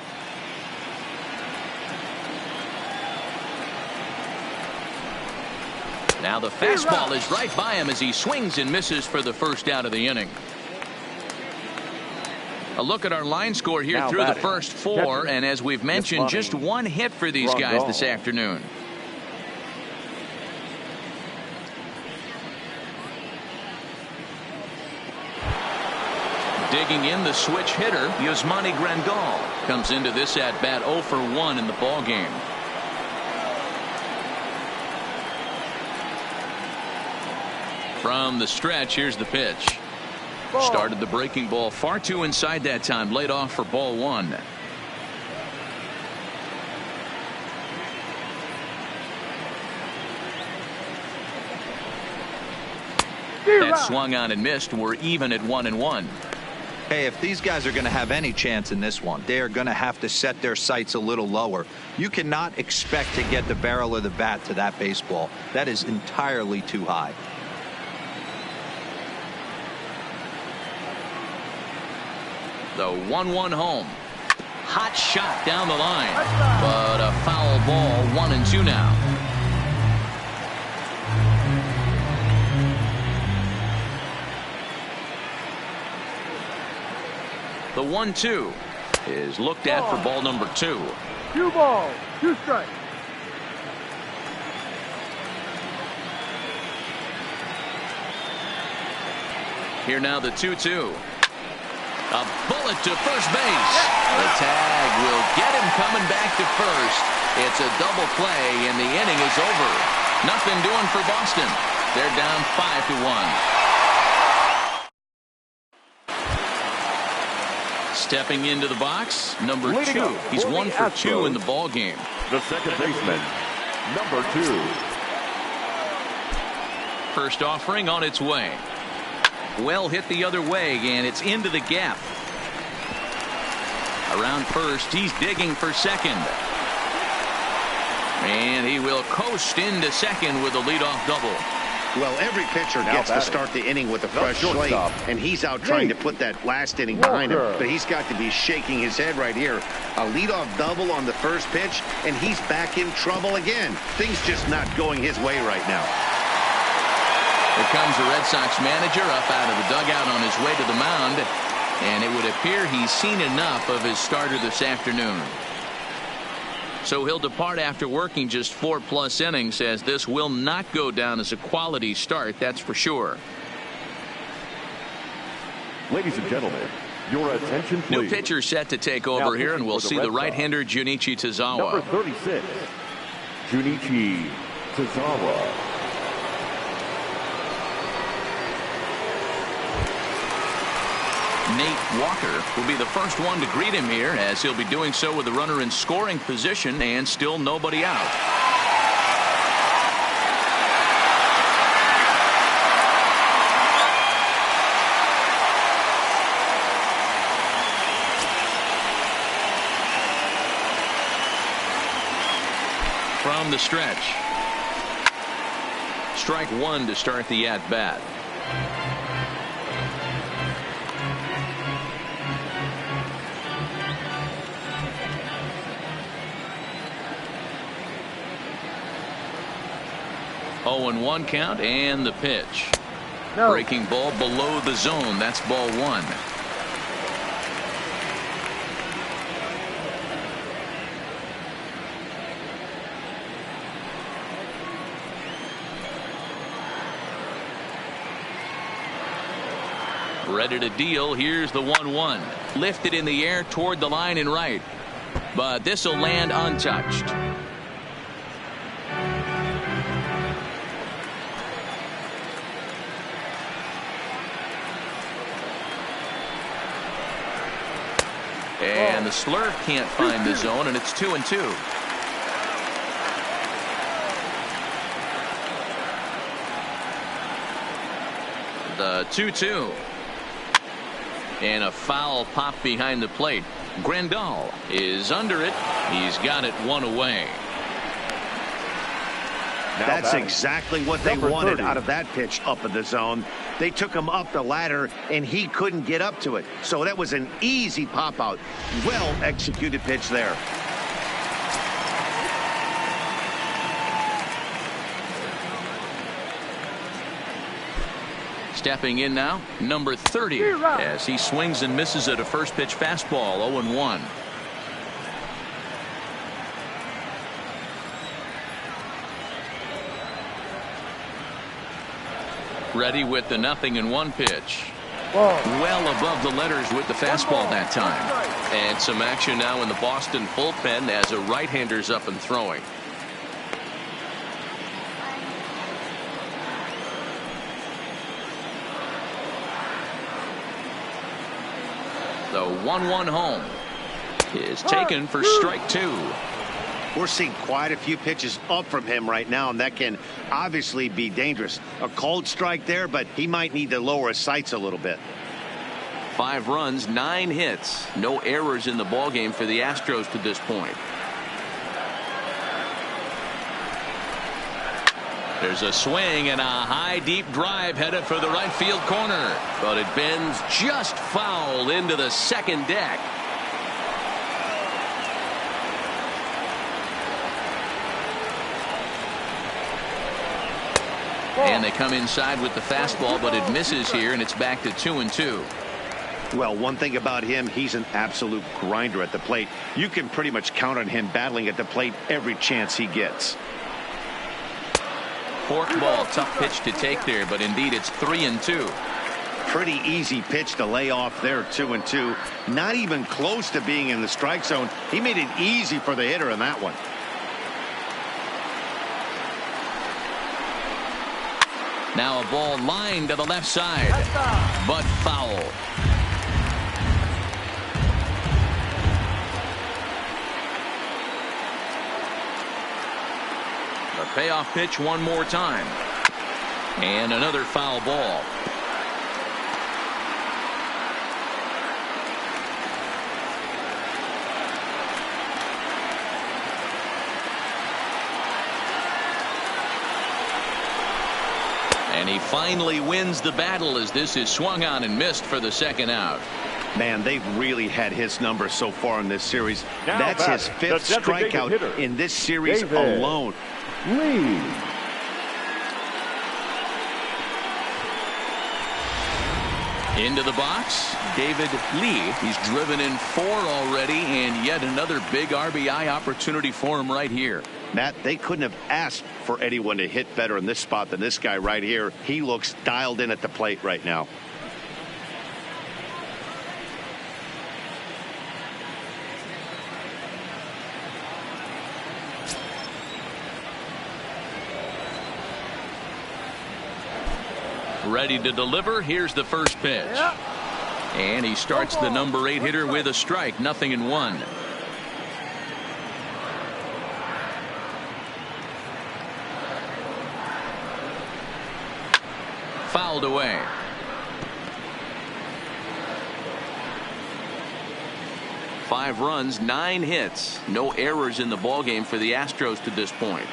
Now the fastball is right by him as he swings and misses for the first out of the inning. A look at our line score here through the first 4, and as we've mentioned, just one hit for these guys this afternoon. Digging in, the switch hitter, Yasmani Grandal, comes into this at-bat 0 for 1 in the ballgame. From the stretch, here's the pitch. Started the breaking ball far too inside that time, laid off for ball 1. That swung on and missed. We're even at 1-1. Hey, if these guys are going to have any chance in this one, they are going to have to set their sights a little lower. You cannot expect to get the barrel of the bat to that baseball. That is entirely too high. The 1-1 home. Hot shot down the line, but a foul ball. 1-2 now. The 1-2 is looked at for ball number 2. 2 balls, 2 strikes. Here now the 2-2. A bullet to first base. The tag will get him coming back to first. It's a double play, and the inning is over. Nothing doing for Boston. They're down 5-1. Stepping into the box, number 2. He's 1 for 2 in the ball game. The second baseman, number 2. First offering on its way. Well hit the other way, and it's into the gap. Around first, he's digging for second. And he will coast into second with a leadoff double. Well, every pitcher gets to start the inning with a fresh slate, and he's out trying to put that last inning behind him. But he's got to be shaking his head right here. A leadoff double on the first pitch, and he's back in trouble again. Things just not going his way right now. Here comes the Red Sox manager up out of the dugout on his way to the mound, and it would appear he's seen enough of his starter this afternoon. So he'll depart after working just 4+ innings, as this will not go down as a quality start, that's for sure. Ladies and gentlemen, your attention please. New pitcher set to take over here, and we'll see the right-hander Junichi Tozawa. Number 36, Junichi Tozawa. Nate Walker will be the first one to greet him here, as he'll be doing so with the runner in scoring position and still nobody out. From the stretch. Strike 1 to start the at-bat. Oh, and 1 count, and the pitch. No. Breaking ball below the zone. That's ball 1. Ready to deal. Here's the 1-1. Lifted in the air toward the line and right. But this will land untouched. And the slurve can't find the zone, and it's 2-2. The 2-2. And a foul pop behind the plate. Grandal is under it. He's got it 1 away. That's exactly what they wanted out of that pitch up in the zone. They took him up the ladder, and he couldn't get up to it. So that was an easy pop-out. Well-executed pitch there. Stepping in now, number 30, as he swings and misses at a first-pitch fastball, 0-1. Ready with the 0-1 pitch. Well above the letters with the fastball that time. And some action now in the Boston bullpen as a right-hander's up and throwing. The 1-1 home is taken for strike 2. We're seeing quite a few pitches up from him right now, and that can obviously be dangerous. A cold strike there, but he might need to lower his sights a little bit. 5 runs, 9 hits, no errors in the ballgame for the Astros to this point. There's a swing and a high deep drive headed for the right field corner, but it bends just foul into the second deck. And they come inside with the fastball, but it misses here, and it's back to 2-2. Well, one thing about him, he's an absolute grinder at the plate. You can pretty much count on him battling at the plate every chance he gets. Forkball, tough pitch to take there, but indeed it's 3-2. Pretty easy pitch to lay off there, 2-2. Not even close to being in the strike zone. He made it easy for the hitter in that one. Now a ball lined to the left side, but foul. The payoff pitch one more time. And another foul ball. And he finally wins the battle as this is swung on and missed for the second out. Man, they've really had his number so far in this series. Now That's his batting, fifth strikeout in this series alone. Lee. Into the box, David Lee. He's driven in 4 already, and yet another big RBI opportunity for him right here. Matt, they couldn't have asked for anyone to hit better in this spot than this guy right here. He looks dialed in at the plate right now. Ready to deliver. Here's the first pitch. And he starts the number 8 hitter with a strike. 0-1. Fouled away. Five runs, 9 hits, no errors in the ballgame for the Astros to this point.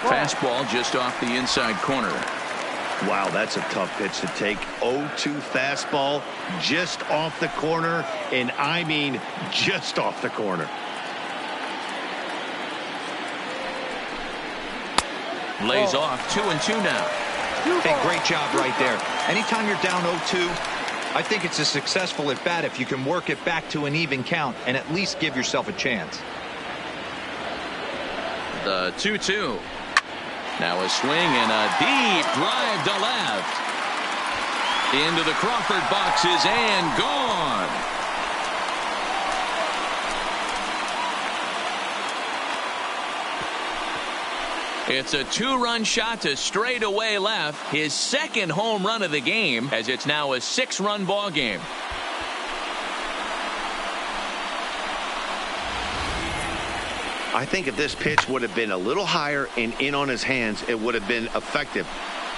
Fastball just off the inside corner. Wow, that's a tough pitch to take. 0-2 fastball just off the corner, and I mean just off the corner. Lays off. 2-2 now. Hey, great job right there. Anytime you're down 0-2, I think it's a successful at bat if you can work it back to an even count and at least give yourself a chance. The 2-2. Now a swing and a deep drive to left. Into the Crawford boxes and gone. It's a 2-run shot to straightaway left. His second home run of the game, as it's now a 6-run ball game. I think if this pitch would have been a little higher and in on his hands, it would have been effective.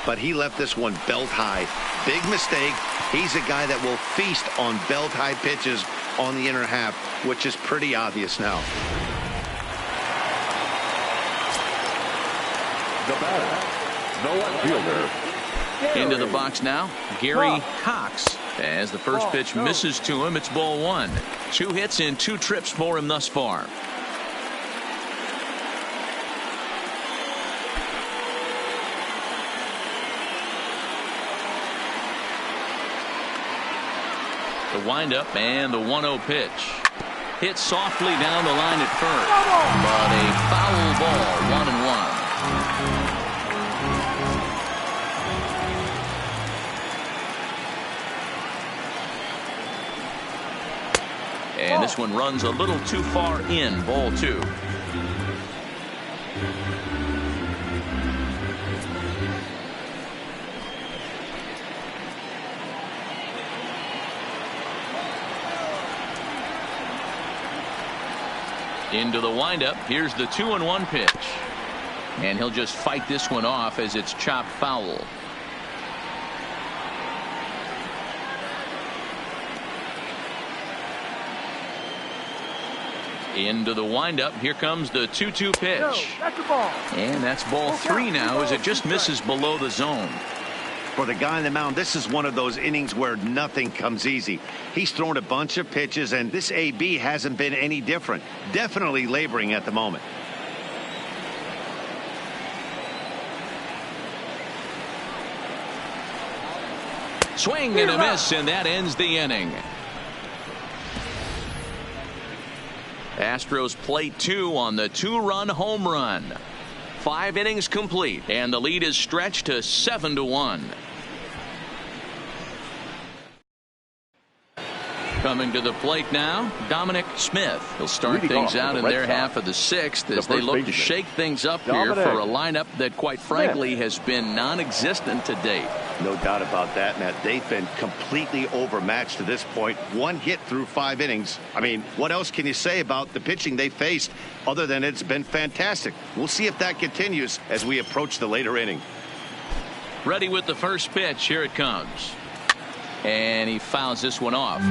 But he left this one belt high. Big mistake. He's a guy that will feast on belt high pitches on the inner half, which is pretty obvious now. The batter, the left fielder. Into the box now, Gary Cox. As the first pitch misses to him, it's ball 1. 2 hits and 2 trips for him thus far. The windup and the 1-0 pitch. Hit softly down the line at first, but a foul ball. 1-1. And this one runs a little too far in. Ball 2. Into the windup. Here's the 2-1 pitch. And he'll just fight this one off as it's chopped foul. Into the windup. Here comes the 2-2 pitch. And that's ball 3 now as it just misses below the zone. For the guy on the mound, this is one of those innings where nothing comes easy. He's thrown a bunch of pitches, and this AB hasn't been any different. Definitely laboring at the moment. Swing and a miss, and that ends the inning. Astros plate 2 on the 2-run home run. 5 innings complete, and the lead is stretched to 7-1. Coming to the plate now, Dominic Smith. He'll start things out in their half of the 6th as they look to shake things up here for a lineup that, quite frankly, has been non-existent to date. No doubt about that, Matt. They've been completely overmatched to this point. 1 hit through 5 innings. I mean, what else can you say about the pitching they faced other than it's been fantastic? We'll see if that continues as we approach the later inning. Ready with the first pitch. Here it comes. And he fouls this one off.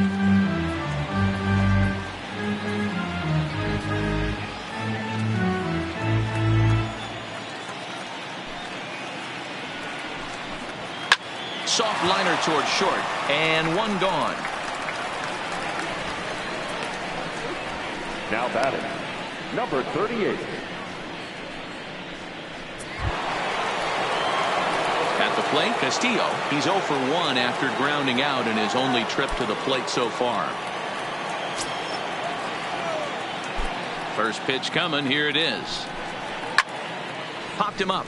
Soft liner towards short, and 1 gone. Now batting, number 38. At the plate, Castillo. He's 0 for 1 after grounding out in his only trip to the plate so far. First pitch coming. Here it is. Popped him up.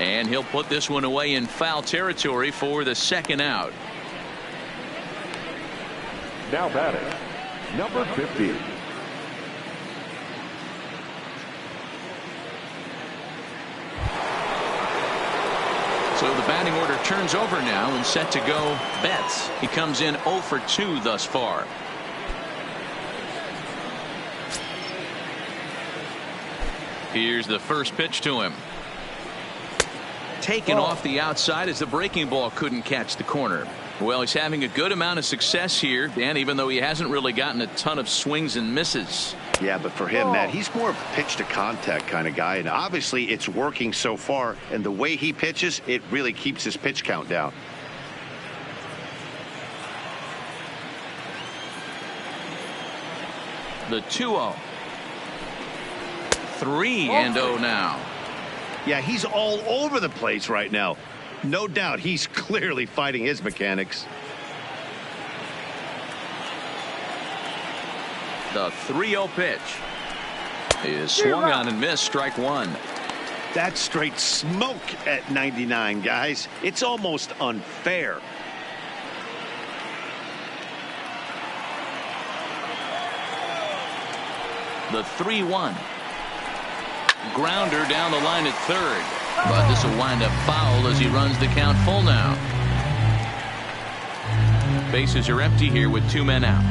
And he'll put this one away in foul territory for the 2nd out. Now batting, number 50. So the batting order turns over now and set to go Betts. He comes in 0 for 2 thus far. Here's the first pitch to him. Taken off the outside as the breaking ball couldn't catch the corner. Well, he's having a good amount of success here, Dan, even though he hasn't really gotten a ton of swings and misses. Yeah, but for him, Matt, he's more of a pitch to contact kind of guy, and obviously it's working so far, and the way he pitches, it really keeps his pitch count down. The 2-0. 3-0 now. Yeah, he's all over the place right now. No doubt he's clearly fighting his mechanics. The 3-0 pitch is swung on and missed. Strike 1. That's straight smoke at 99, guys. It's almost unfair. The 3-1. Grounder down the line at third, but this will wind up foul as he runs the count full now. Bases are empty here with 2 men out.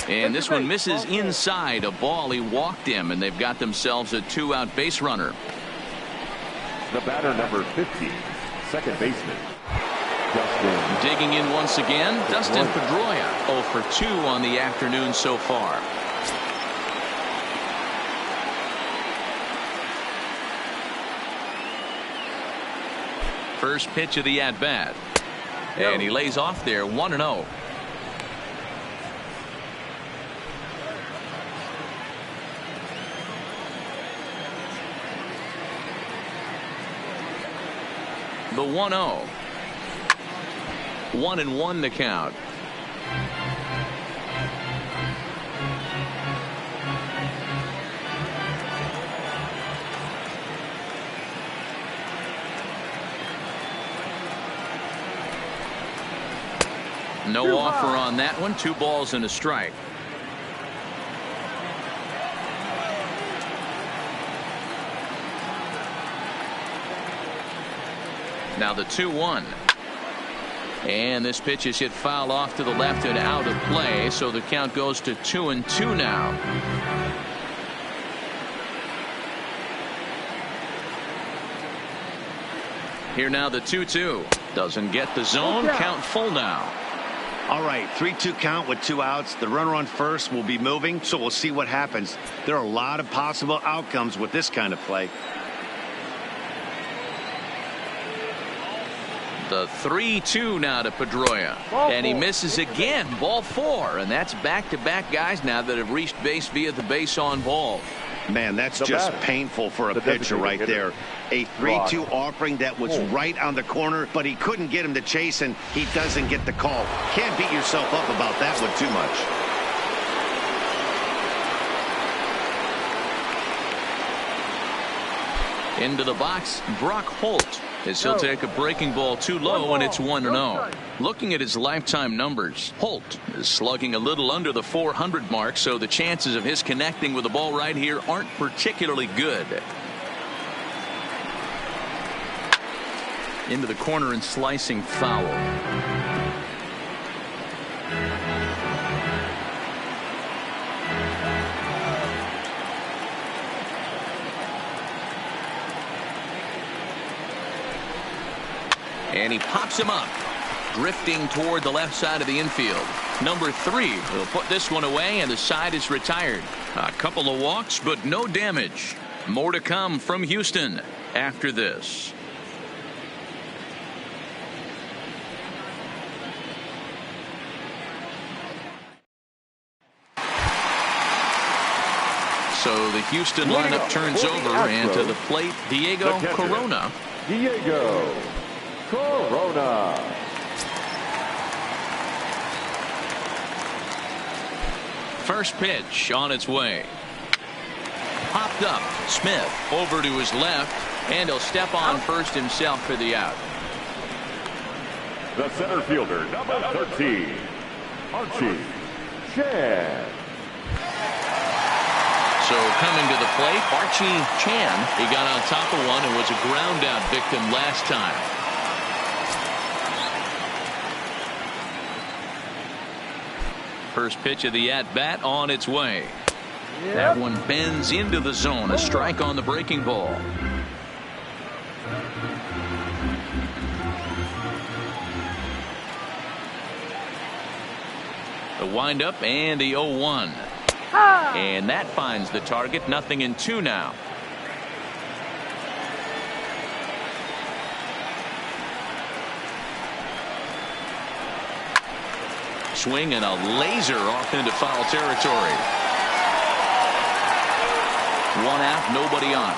And this one misses inside a ball. He walked him, and they've got themselves a 2-out base runner. The batter, number 50, second baseman, Dustin. Digging in once again, Dustin Pedroia. 0 for 2 on the afternoon so far. First pitch of the at-bat. And he lays off there, 1-0. The 1-0. 1-1 the count. No offer on that one. 2 balls and a strike. Now the 2-1. And this pitch is hit foul off to the left and out of play, so the count goes to 2-2 now. Here now the 2-2. Doesn't get the zone. Count full now. All right, 3-2 count with 2 outs. The runner on first will be moving, so we'll see what happens. There are a lot of possible outcomes with this kind of play. The 3-2 now to Pedroia. And he misses again. Ball 4. And that's back-to-back guys now that have reached base via the base on ball. Man, that's The just batter, painful for a the pitcher designated right hitter, there. A 3-2 offering that was right on the corner, but he couldn't get him to chase, and he doesn't get the call. Can't beat yourself up about that one too much. Into the box, Brock Holt, as he'll take a breaking ball too low, and it's 1-0. Looking at his lifetime numbers, Holt is slugging a little under the 400 mark, so the chances of his connecting with the ball right here aren't particularly good. Into the corner and slicing foul. And he pops him up, drifting toward the left side of the infield. Number 3 will put this one away, and the side is retired. A couple of walks, but no damage. More to come from Houston after this. So the Houston lineup turns over, and to the plate, Diego Corona. Diego Corona. First pitch on its way. Popped up. Smith over to his left, and he'll step on first himself for the out. The center fielder, number 13, Archie Chan. So coming to the plate, Archie Chan. He got on top of one and was a ground out victim last time. First pitch of the at-bat on its way. That one bends into the zone. A strike on the breaking ball. The windup and the 0-1. And that finds the target. 0-2 now. Swing and a laser off into foul territory. One out, nobody on.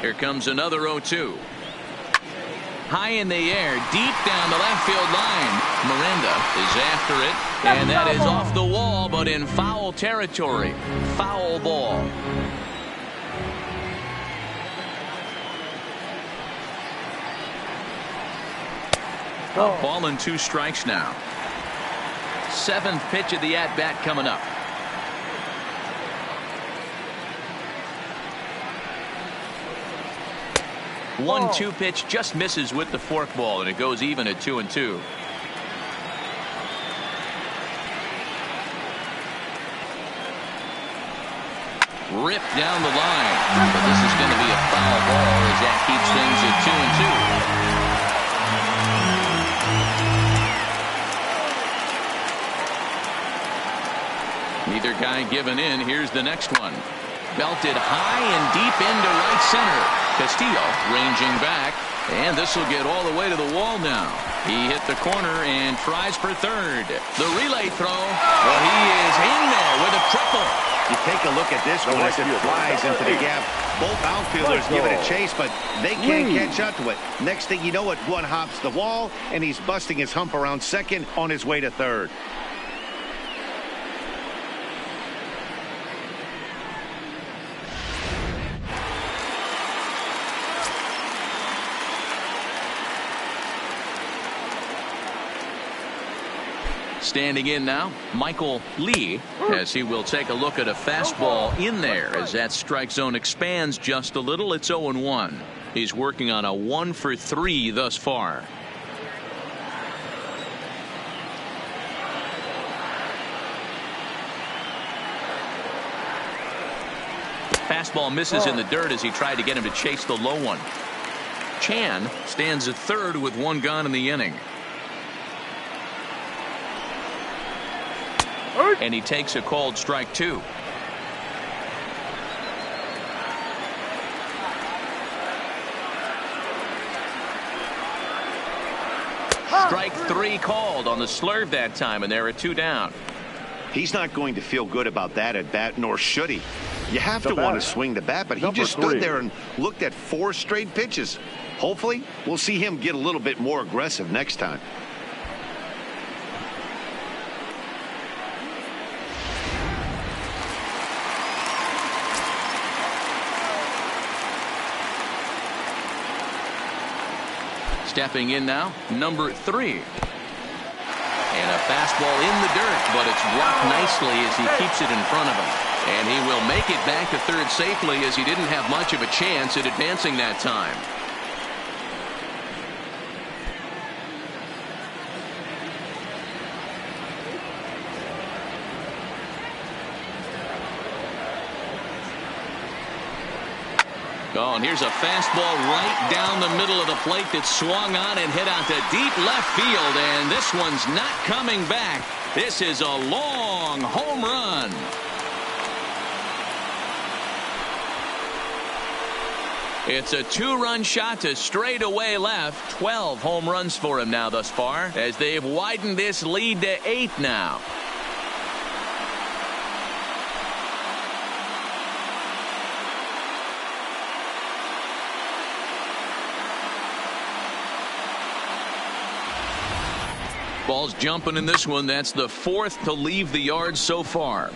Here comes another 0-2. High in the air, deep down the left field line. Miranda is after it, and that is off the wall, but in foul territory. Foul ball. A ball and 2 strikes now. 7th pitch of the at-bat coming up. One-two pitch just misses with the forkball, and it goes even at 2-2. Ripped down the line, but this is going to be a foul ball as that keeps things at 2-2. Neither guy giving in. Here's the next one. Belted high and deep into right center. Castillo ranging back, and this will get all the way to the wall now. He hit the corner and tries for third. The relay throw, but he is in there with a triple. You take a look at this one as it flies into the gap. Both outfielders give it a chase, but they can't catch up to it. Next thing you know it, one hops the wall, and he's busting his hump around second on his way to third. Standing in now, Michael Lee, as he will take a look at a fastball in there as that strike zone expands just a little. It's 0-1. He's working on a 1-for-3 thus far. Fastball misses in the dirt as he tried to get him to chase the low one. Chan stands at third with 1 gone in the inning. And he takes a called strike 2. Strike 3 called on the slurve that time, and there are 2 down. He's not going to feel good about that at bat, nor should he. You have to want to swing the bat, but he just stood there and looked at 4 straight pitches. Hopefully, we'll see him get a little bit more aggressive next time. Stepping in now, number 3. And a fastball in the dirt, but it's blocked nicely as he keeps it in front of him. And he will make it back to third safely as he didn't have much of a chance at advancing that time. Oh, and here's a fastball right down the middle of the plate that swung on and hit out to deep left field. And this one's not coming back. This is a long home run. It's a 2-run shot to straightaway left. 12 home runs for him now thus far as they've widened this lead to 8 now. Ball's jumping in this one. That's the 4th to leave the yard so far.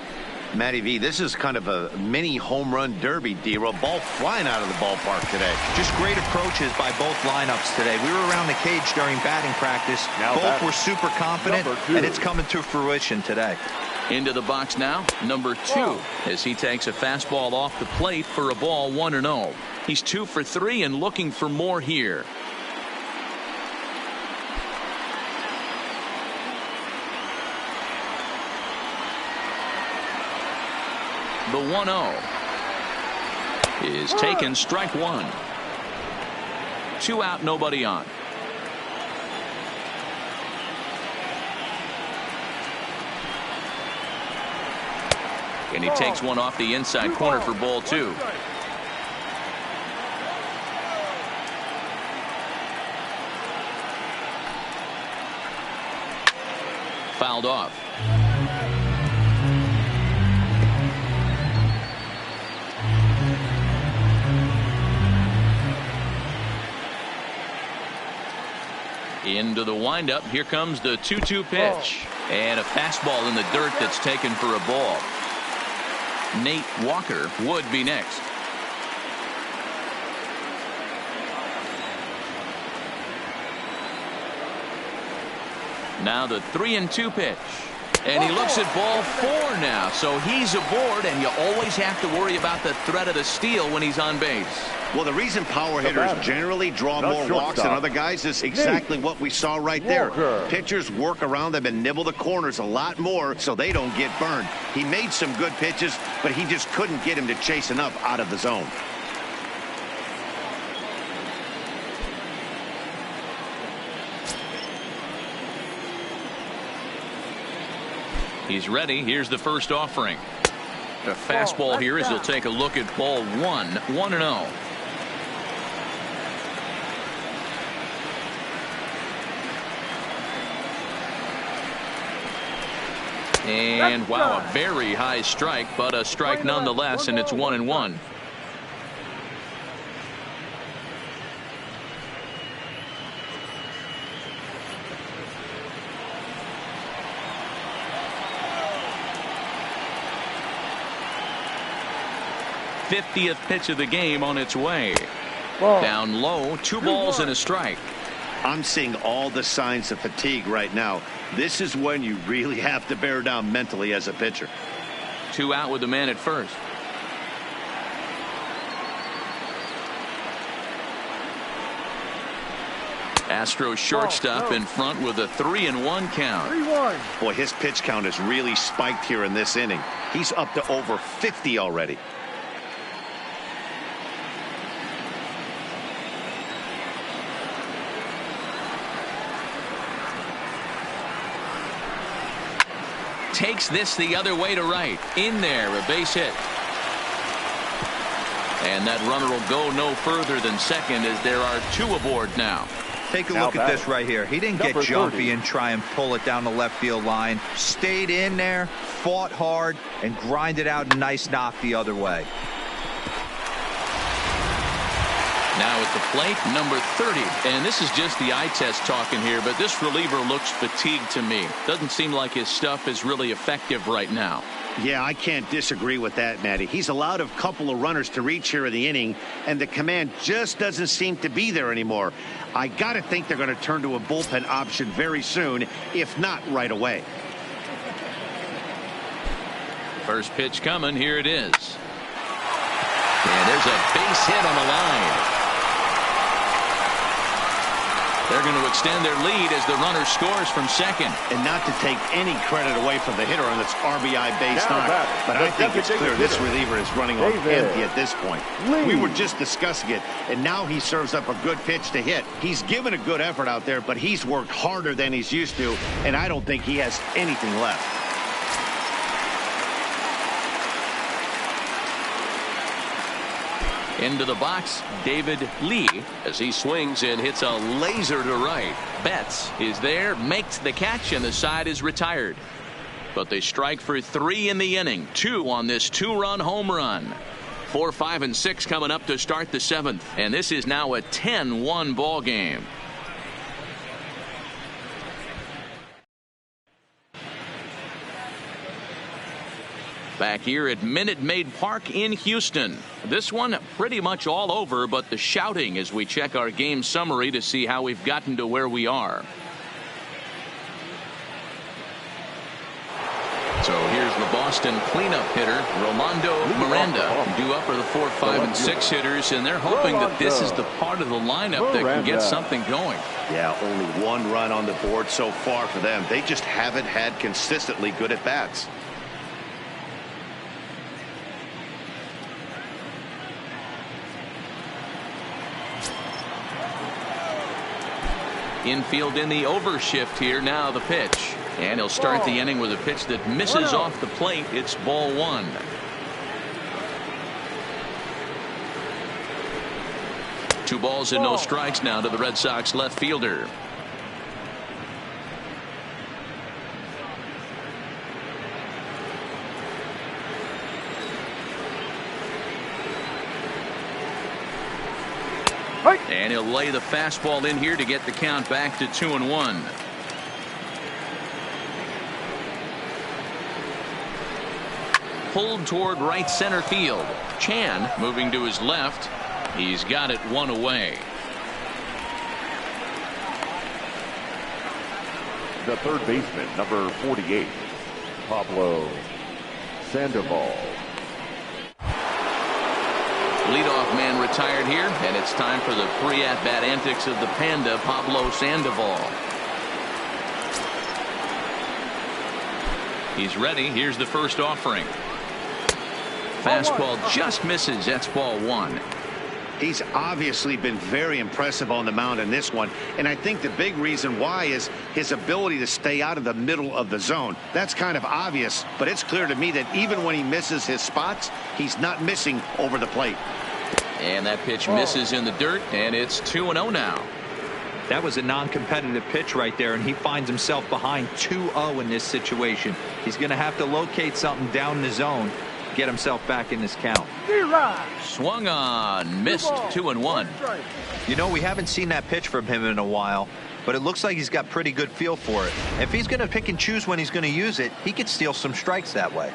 Matty V, this is kind of a mini home run derby, D-Roll. Ball flying out of the ballpark today. Just great approaches by both lineups today. We were around the cage during batting practice. Both were super confident, and it's coming to fruition today. Into the box now, number 2, as he takes a fastball off the plate for a ball 1-0. He's 2 for 3 and looking for more here. The 1-0 is taken, strike 1. 2 out, nobody on. And he takes one off the inside corner for ball 2. Fouled off. Into the windup. Here comes the 2-2 pitch. And a fastball in the dirt that's taken for a ball. Nate Walker would be next. Now the 3-2 pitch. And he looks at ball 4 now. So he's aboard, and you always have to worry about the threat of the steal when he's on base. Well, the reason power hitters generally draw more walks than other guys is exactly what we saw right there. Pitchers work around them and nibble the corners a lot more so they don't get burned. He made some good pitches, but he just couldn't get him to chase enough out of the zone. He's ready. Here's the first offering. The fastball here as he'll take a look at ball 1. 1-0. And wow, a very high strike, but a strike nonetheless, and it's 1-1. '50th pitch of the game on its way. Down low, 2 balls and a strike. I'm seeing all the signs of fatigue right now. This is when you really have to bear down mentally as a pitcher. 2 out with the man at first. Astros shortstop in front with a 3-1 count. 3-1. Boy, his pitch count has really spiked here in this inning. He's up to over 50 already. takes this the other way to right. In there, a base hit. And that runner will go no further than second as there are 2 aboard now. Take a look at this right here. He didn't get jumpy and try and pull it down the left field line. Stayed in there, fought hard, and grinded out a nice knock the other way. Now at the plate, number 30. And this is just the eye test talking here, but this reliever looks fatigued to me. Doesn't seem like his stuff is really effective right now. Yeah, I can't disagree with that, Matty. He's allowed a couple of runners to reach here in the inning, and the command just doesn't seem to be there anymore. I got to think they're going to turn to a bullpen option very soon, if not right away. First pitch coming. Here it is. And there's a base hit on the line. They're going to extend their lead as the runner scores from second. And not to take any credit away from the hitter on this RBI base knock, but I think it's clear this reliever is running on empty at this point. We were just discussing it, and now he serves up a good pitch to hit. He's given a good effort out there, but he's worked harder than he's used to, and I don't think he has anything left. Into the box, David Lee, as he swings and hits a laser to right. Betts is there, makes the catch, and the side is retired. But they strike for 3 in the inning, 2 on this 2-run home run. 4, 5, and 6 coming up to start the 7th, and this is now a 10-1 ball game. Back here at Minute Maid Park in Houston. This one pretty much all over, but the shouting as we check our game summary to see how we've gotten to where we are. So here's the Boston cleanup hitter, Rolando Miranda, due up for the 4, 5, and 6 hitters, and they're hoping that this is the part of the lineup that can get something going. Yeah, only 1 run on the board so far for them. They just haven't had consistently good at-bats. Infield in the overshift here. Now the pitch, and he'll start the inning with a pitch that misses off the plate. It's ball 1. Two balls and no strikes now to the Red Sox left fielder. And he'll lay the fastball in here to get the count back to 2-1. Pulled toward right center field. Chan moving to his left. He's got it 1 away. The third baseman, number 48, Pablo Sandoval. Leadoff man retired here, and it's time for the pre-at-bat antics of the Panda, Pablo Sandoval. He's ready. Here's the first offering. Fastball just misses. That's ball 1. He's obviously been very impressive on the mound in this one, and I think the big reason why is his ability to stay out of the middle of the zone. That's kind of obvious, but it's clear to me that even when he misses his spots, he's not missing over the plate. And that pitch misses in the dirt, and it's 2-0 now. That was a non-competitive pitch right there, and he finds himself behind 2-0 in this situation. He's going to have to locate something down the zone, get himself back in this count. Swung on, missed. 2-1. You know, we haven't seen that pitch from him in a while, but it looks like he's got pretty good feel for it. If he's going to pick and choose when he's going to use it, he could steal some strikes that way.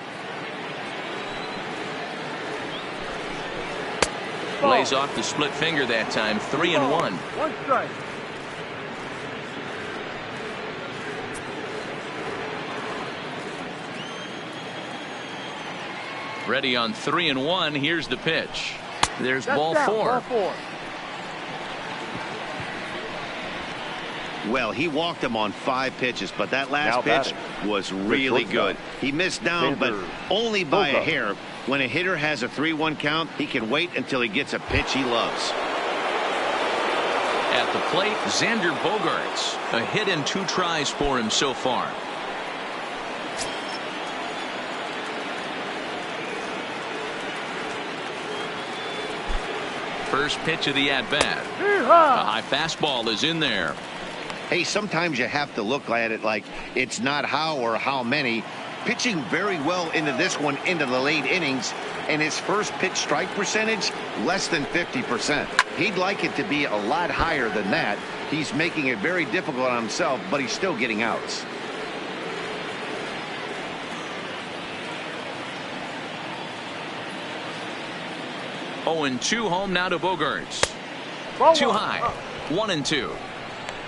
Lays off the split finger that time. 3-1. 1 strike. Ready on 3-1. Here's the pitch. There's ball 4. Ball 4. Well, he walked him on 5 pitches, but that last pitch was really good. He missed down, but only by a hair. When a hitter has a 3-1 count, he can wait until he gets a pitch he loves. At the plate, Xander Bogaerts. A hit in 2 tries for him so far. First pitch of the at-bat. A high fastball is in there. Hey, sometimes you have to look at it like it's not how or how many. Pitching very well into this one into the late innings, and his first pitch strike percentage less than 50%. He'd like it to be a lot higher than that. He's making it very difficult on himself, but he's still getting outs. Oh, and 2 home now to Bogaerts. Too high. 1-2.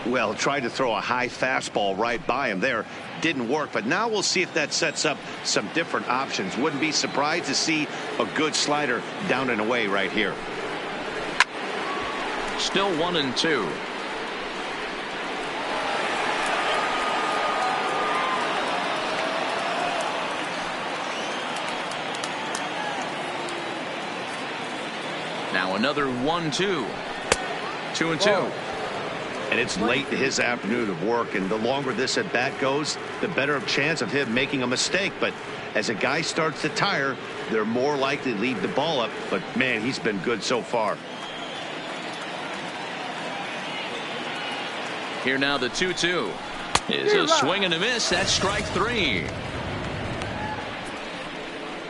Well, tried to throw a high fastball right by him there. Didn't work, but now we'll see if that sets up some different options. Wouldn't be surprised to see a good slider down and away right here. Still 1-2. Now another 1-2. 2-2. And it's late in his afternoon of work, and the longer this at bat goes, the better chance of him making a mistake. But as a guy starts to tire, they're more likely to leave the ball up. But man, he's been good so far. Here now the 2-2 is a swing and a miss. That's strike 3.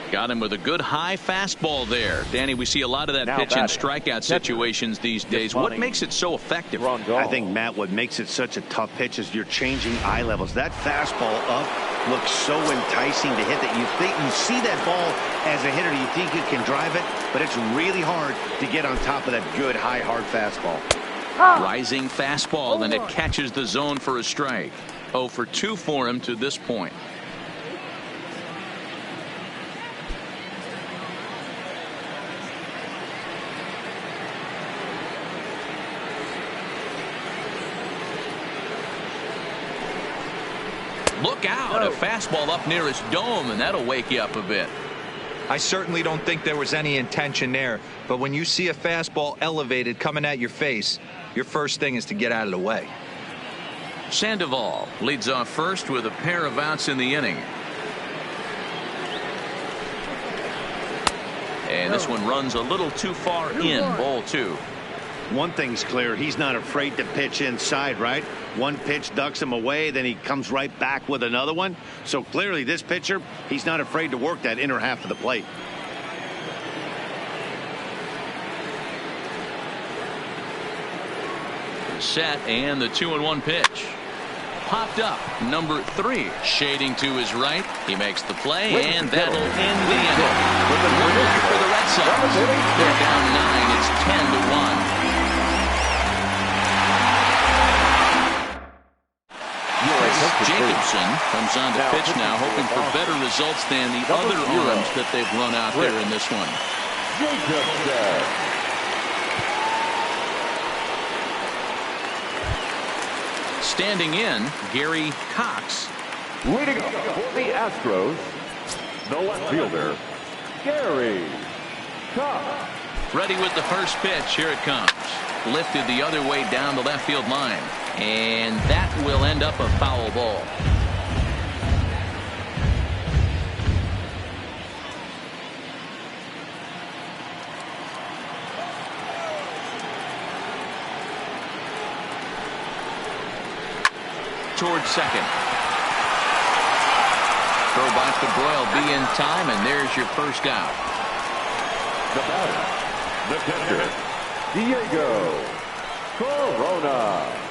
Got him with a good high fastball there. Danny, we see a lot of that pitch in strikeout situations these days. What makes it so effective? I think, Matt, what makes it such a tough pitch is you're changing eye levels. That fastball up looks so enticing to hit that you see that ball as a hitter, you think you can drive it, but it's really hard to get on top of that good high hard fastball. Rising fastball, and it catches the zone for a strike. 0 for 2 for him to this point. Look out, a fastball up near his dome, and that'll wake you up a bit. I certainly don't think there was any intention there, but when you see a fastball elevated coming at your face, your first thing is to get out of the way. Sandoval leads off first with a pair of outs in the inning. And this one runs a little too far in. Ball 2. One thing's clear, he's not afraid to pitch inside, right? One pitch ducks him away, then he comes right back with another one. So clearly this pitcher, he's not afraid to work that inner half of the plate. Set, and the 2-1 pitch. Popped up, number 3, shading to his right. He makes the play, and that'll end the inning. One for the Red Sox. They're down 9. It's 10-1. Jacobson comes on to pitch now, hoping for better results than the other arms that they've run out there in this one. Standing in, Gary Cox. Leading up for the Astros, the left fielder, Gary Cox. Ready with the first pitch. Here it comes. Lifted the other way down the left field line. And that will end up a foul ball. Towards second. Throw by to Boyle be in time, and there's your first out. The batter, the catcher, Diego Corona.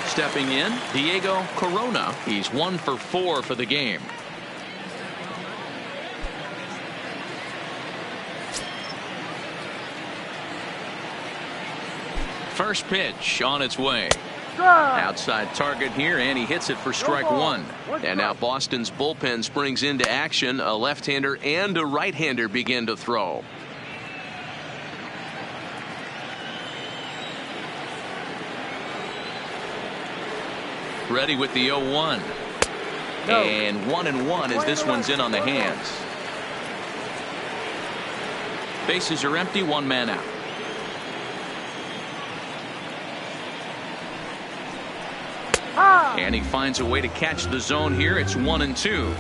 Stepping in, Diego Corona. He's 1 for 4 for the game. First pitch on its way. Outside target here, and he hits it for strike 1. And now Boston's bullpen springs into action. A left-hander and a right-hander begin to throw. Ready with the 0-1. And 1-1 as this one's in on the hands. Bases are empty, 1 man out. And he finds a way to catch the zone here. It's 1-2.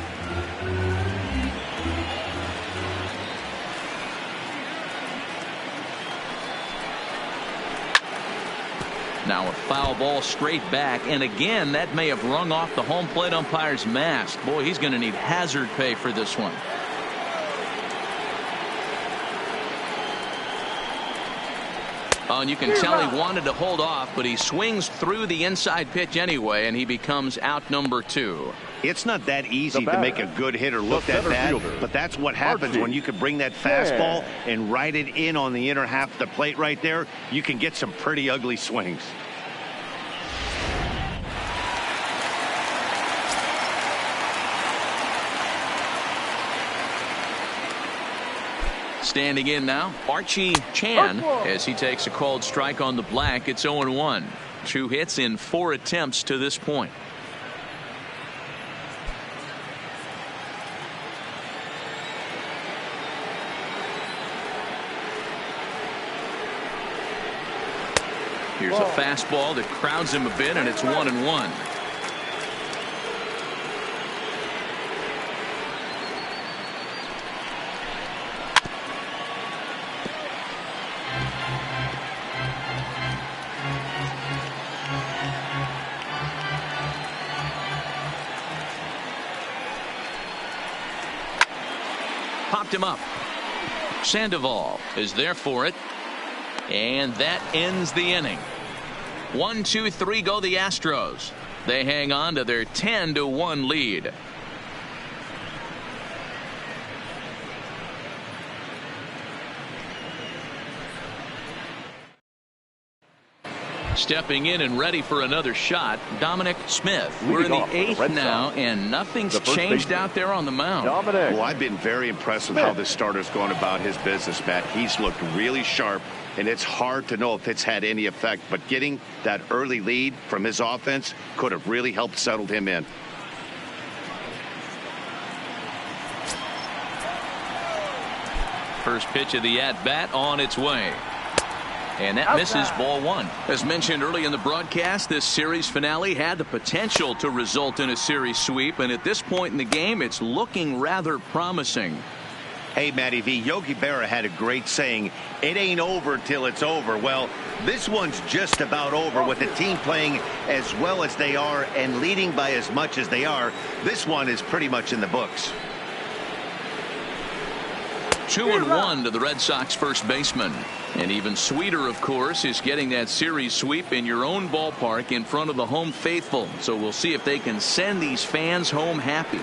Now a foul ball straight back, and again that may have rung off the home plate umpire's mask. Boy, he's going to need hazard pay for this one. Oh, and you can tell he wanted to hold off, but he swings through the inside pitch anyway, and he becomes out number 2. It's not that easy to make a good hitter look at that, but that's what happens when you can bring that fastball and ride it in on the inner half of the plate right there. You can get some pretty ugly swings. Standing in now, Archie Chan, as he takes a called strike on the black. It's 0-1. 2 hits in 4 attempts to this point. Here's a fastball that crowds him a bit, and it's 1-1. Popped him up. Sandoval is there for it. And that ends the inning. 1, 2, 3 go the Astros. They hang on to their 10-1 lead. Stepping in and ready for another shot, Dominic Smith. We're in the 8th now, and nothing's changed out there on the mound. Well, I've been very impressed with how this starter's going about his business, Matt. He's looked really sharp, and it's hard to know if it's had any effect, but getting that early lead from his offense could have really helped settle him in. First pitch of the at-bat on its way. And that misses, ball 1. As mentioned early in the broadcast, this series finale had the potential to result in a series sweep, and at this point in the game, it's looking rather promising. Hey, Matty V, Yogi Berra had a great saying, it ain't over till it's over. Well, this one's just about over with the team playing as well as they are and leading by as much as they are. This one is pretty much in the books. 2-1 to the Red Sox first baseman. And even sweeter, of course, is getting that series sweep in your own ballpark in front of the home faithful. So we'll see if they can send these fans home happy.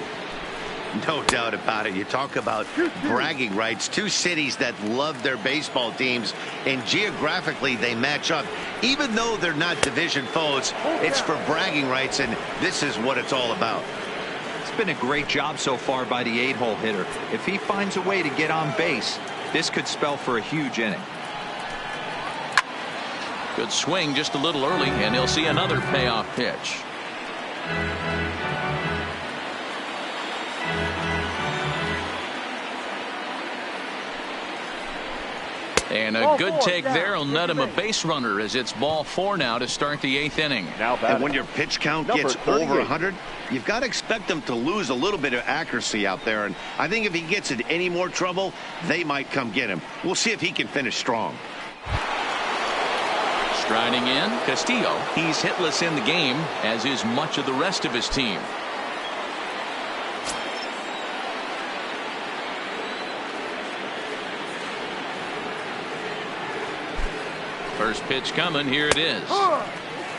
No doubt about it. You talk about bragging rights. 2 cities that love their baseball teams, and geographically they match up. Even though they're not division foes, it's for bragging rights, and this is what it's all about. It's been a great job so far by the 8-hole hitter. If he finds a way to get on base, this could spell for a huge inning. Good swing just a little early, and he'll see another payoff pitch. And a good take there will net him a base runner, as it's ball 4 now to start the 8th inning. And when your pitch count gets over 100, you've got to expect them to lose a little bit of accuracy out there. And I think if he gets in any more trouble, they might come get him. We'll see if he can finish strong. Striding in, Castillo. He's hitless in the game, as is much of the rest of his team. First pitch coming. Here it is.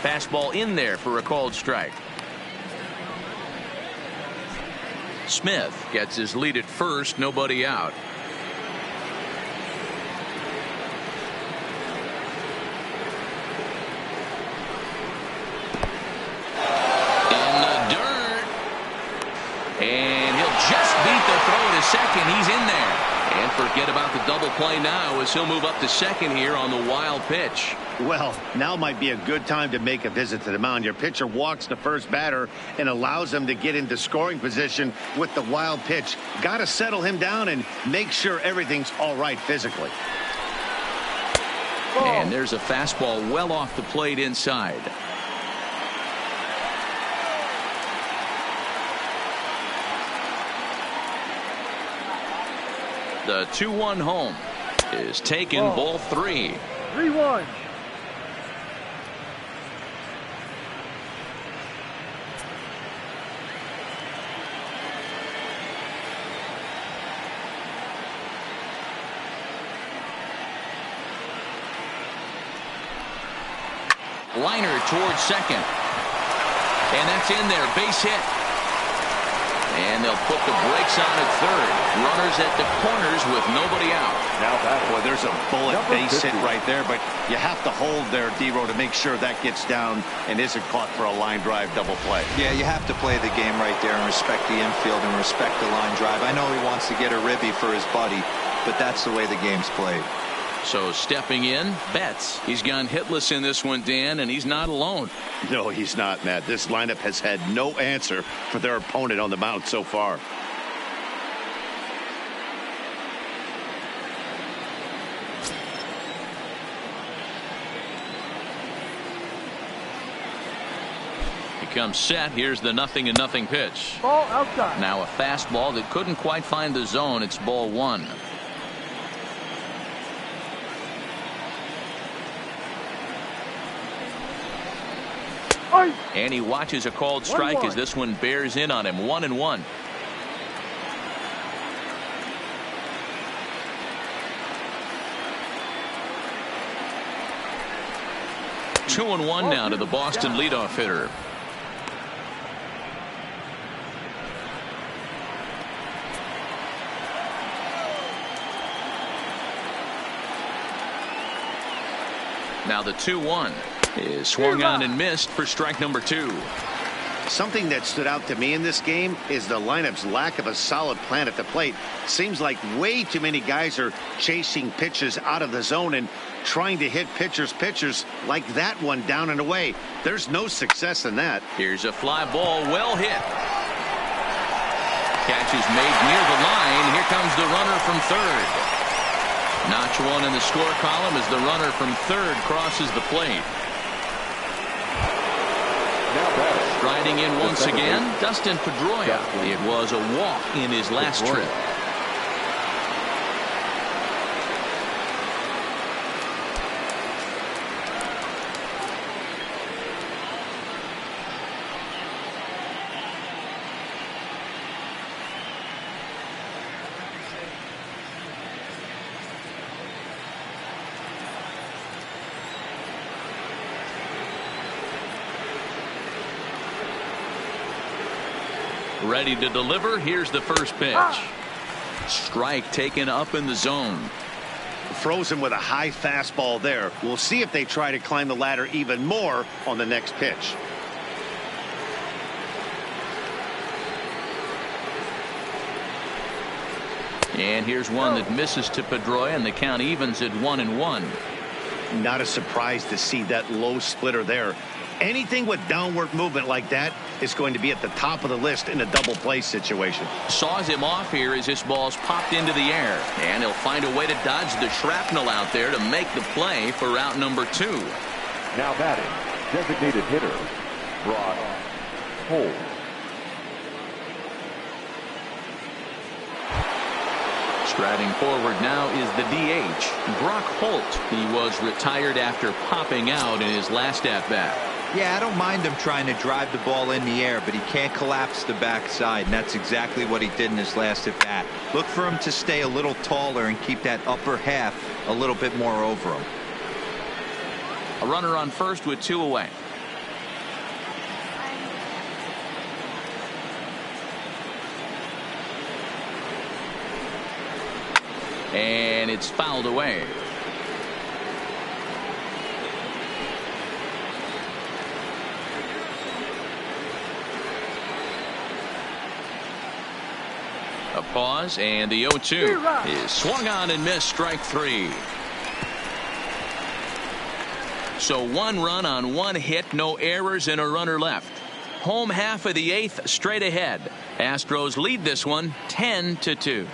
Fastball in there for a called strike. Smith gets his lead at first. Nobody out. And he'll just beat the throw to second. He's in there. And forget about the double play now, as he'll move up to second here on the wild pitch. Well, now might be a good time to make a visit to the mound. Your pitcher walks the first batter and allows him to get into scoring position with the wild pitch. Got to settle him down and make sure everything's all right physically. And there's a fastball well off the plate inside. The 2-1 home is taken, ball 3. 3-1. Liner towards second. And that's in there. Base hit. And they'll put the brakes on at third. Runners at the corners with nobody out. Now that, boy, there's a bullet base hit right there, but you have to hold there, D-Row, to make sure that gets down and isn't caught for a line drive double play. Yeah, you have to play the game right there and respect the infield and respect the line drive. I know he wants to get a ribby for his buddy, but that's the way the game's played. So stepping in, Betts. He's gone hitless in this one, Dan, and he's not alone. No, he's not, Matt. This lineup has had no answer for their opponent on the mound so far. He comes set. Here's the 0-0 pitch. Ball outside. Now a fastball that couldn't quite find the zone. It's ball one. And he watches a called strike as this one bears in on him. 1-1. Two and one now to the Boston leadoff hitter. Now the 2-1 is swung on and missed for strike number 2. Something that stood out to me in this game is the lineup's lack of a solid plan at the plate. Seems like way too many guys are chasing pitches out of the zone and trying to hit pitchers like that one down and away. There's no success in that. Here's a fly ball, well hit. Catch is made near the line. Here comes the runner from third. Notch one in the score column as the runner from third crosses the plate. Striding in once again, Dustin Pedroia. It was a walk in his last trip. Ready to deliver. Here's the first pitch. Strike taken up in the zone. Frozen with a high fastball there. We'll see if they try to climb the ladder even more on the next pitch. And here's one that misses to Pedroia, and the count evens at 1-1. Not a surprise to see that low splitter there. Anything with downward movement like that is going to be at the top of the list in a double play situation. Saws him off here as this ball's popped into the air, and he'll find a way to dodge the shrapnel out there to make the play for out number 2. Now batting, designated hitter, Brock Holt. Striding forward now is the DH, Brock Holt. He was retired after popping out in his last at-bat. Yeah, I don't mind him trying to drive the ball in the air, but he can't collapse the backside, and that's exactly what he did in his last at-bat. Look for him to stay a little taller and keep that upper half a little bit more over him. A runner on first with 2 away. And it's fouled away. A pause, and the 0-2 is swung on and missed. Strike 3. So 1 run on 1 hit, no errors, and a runner left. Home half of the 8th straight ahead. Astros lead this one 10-2.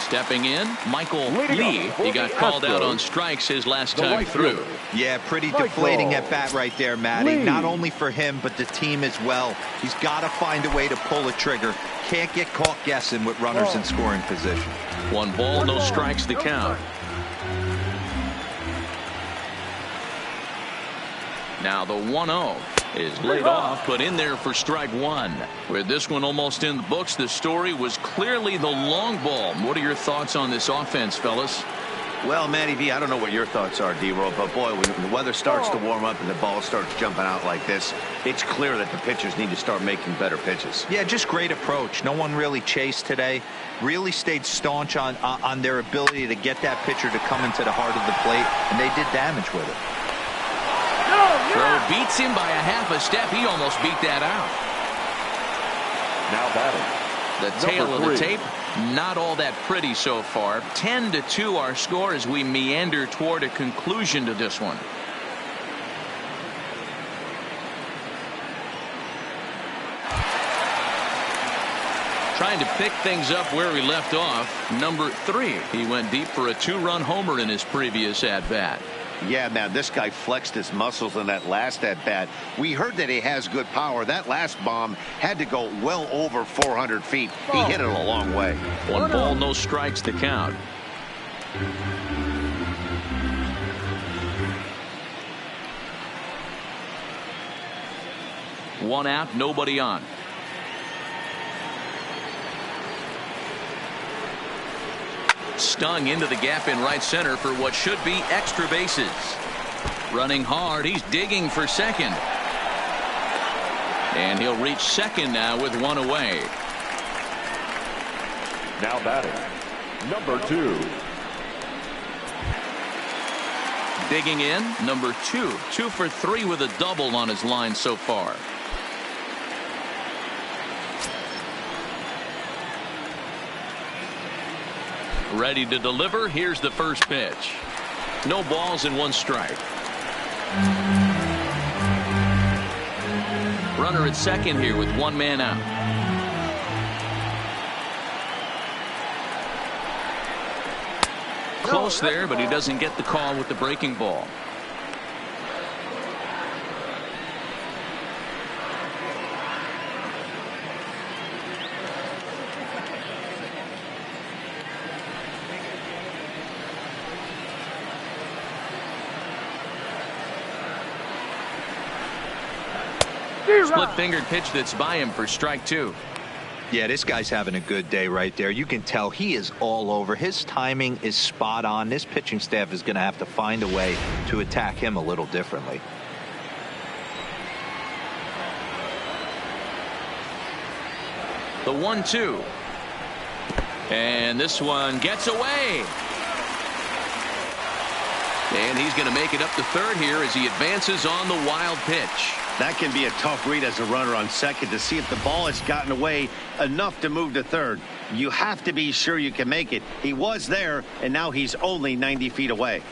Stepping in, Michael Lee. He got called out on strikes his last time through. Yeah, pretty deflating at bat right there, Matty. Not only for him, but the team as well. He's got to find a way to pull a trigger. Can't get caught guessing with runners in scoring position. 1 ball, no strikes to count. Now the 1-0. is laid off, but in there for strike one. With this one almost in the books, the story was clearly the long ball. What are your thoughts on this offense, fellas? Well, Matty V, I don't know what your thoughts are, D-Roll, but boy, when the weather starts to warm up and the ball starts jumping out like this, it's clear that the pitchers need to start making better pitches. Yeah, just great approach. No one really chased today. Really stayed staunch on their ability to get that pitcher to come into the heart of the plate, and they did damage with it. Throw beats him by a half a step. He almost beat that out. Now batting. The tail of the tape, not all that pretty so far. 10-2 our score as we meander toward a conclusion to this one. Trying to pick things up where he left off. Number 3. He went deep for a 2-run homer in his previous at-bat. Yeah, man, this guy flexed his muscles in that last at-bat. We heard that he has good power. That last bomb had to go well over 400 feet. He hit it a long way. 1 ball, no strikes to count. One out, nobody on. Stung into the gap in right center for what should be extra bases. Running hard, he's digging for second. And he'll reach second now with 1 away. Now batting, number 2. Digging in, number 2. 2 for 3 with a double on his line so far. Ready to deliver. Here's the first pitch. No balls and 1 strike. Runner at second here with 1 man out. Close there, but he doesn't get the call with the breaking ball. Split-fingered pitch that's by him for strike 2. Yeah, this guy's having a good day right there. You can tell he is all over. His timing is spot on. This pitching staff is going to have to find a way to attack him a little differently. The 1-2. And this one gets away. And he's going to make it up to third here as he advances on the wild pitch. That can be a tough read as a runner on second to see if the ball has gotten away enough to move to third. You have to be sure you can make it. He was there, and now he's only 90 feet away.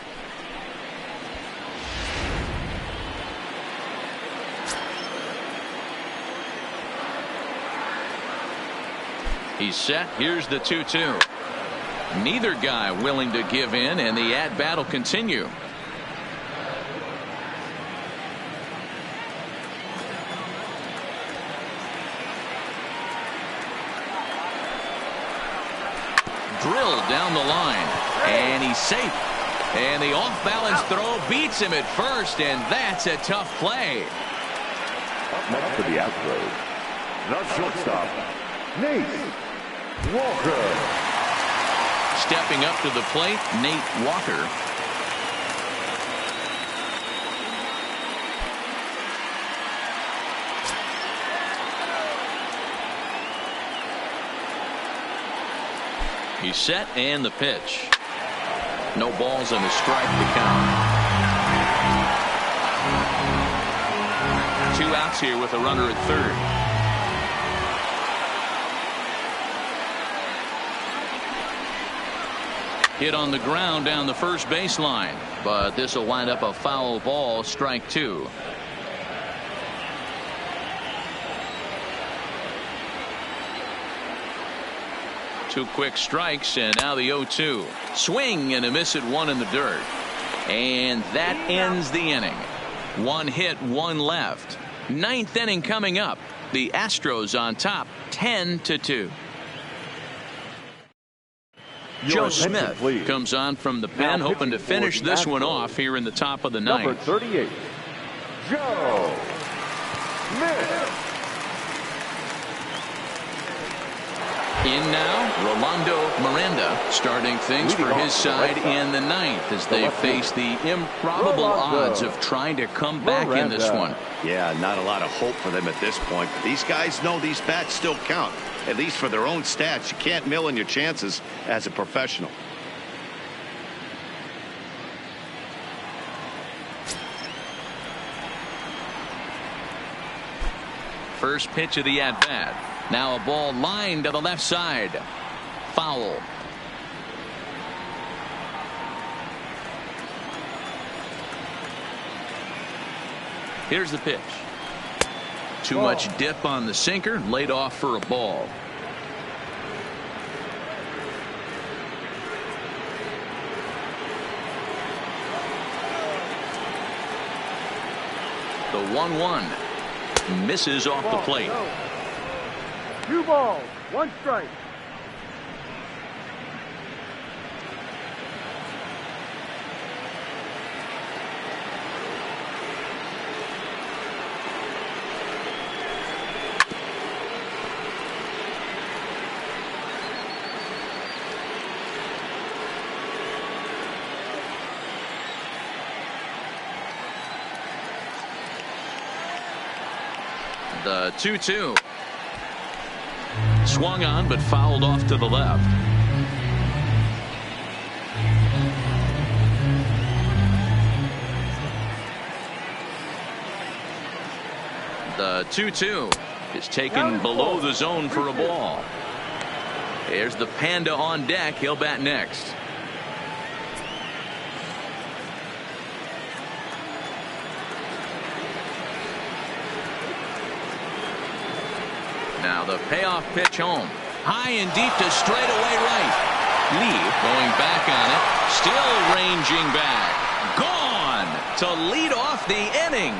He's set. Here's the 2-2. Neither guy willing to give in, and the at-bat will continue. Drilled down the line, and he's safe. And the off-balance throw beats him at first, and that's a tough play. Up next for the Astros, the shortstop, Nate Walker. Stepping up to the plate, Nate Walker. He's set, and the pitch. No balls and a strike to count. 2 outs here with a runner at third. Hit on the ground down the first baseline, but this will wind up a foul ball, strike 2. Two quick strikes, and now the 0-2. Swing and a miss at 1 in the dirt. And that ends the inning. 1 hit, 1 left. 9th inning coming up. The Astros on top, 10-2. Joe Smith comes on from the pen, hoping to finish this one off here in the top of the 9th. Number 38, Joe Miss. In now, Rolando Miranda starting things for his side in the ninth as they face the improbable odds of trying to come back in this one. Yeah, not a lot of hope for them at this point. But these guys know these bats still count, at least for their own stats. You can't mill in your chances as a professional. First pitch of the at-bat. Now a ball lined to the left side. Foul. Here's the pitch. Too much dip on the sinker. Laid off for a ball. The 1-1 misses off the plate. 2 balls, 1 strike. The 2-2. Swung on but fouled off to the left. The 2-2 is taken below the zone for a ball. There's the Panda on deck. He'll bat next. Now the payoff pitch home. High and deep to straightaway right. Lee going back on it. Still ranging back. Gone to lead off the inning.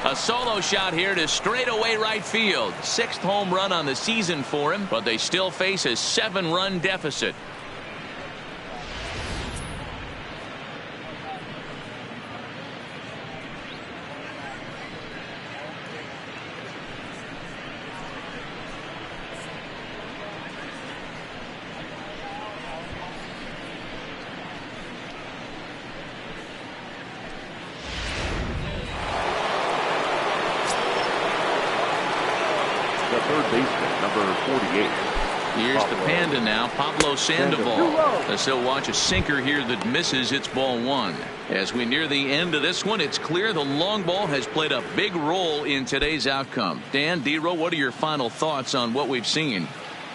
A solo shot here to straightaway right field. 6th home run on the season for him, but they still face a 7-run deficit. Third baseman, number 48. Here's the Panda now, Pablo Sandoval, as he'll watch a sinker here that misses. It's ball 1. As we near the end of this one, it's clear the long ball has played a big role in today's outcome. Dan, D-Row, what are your final thoughts on what we've seen?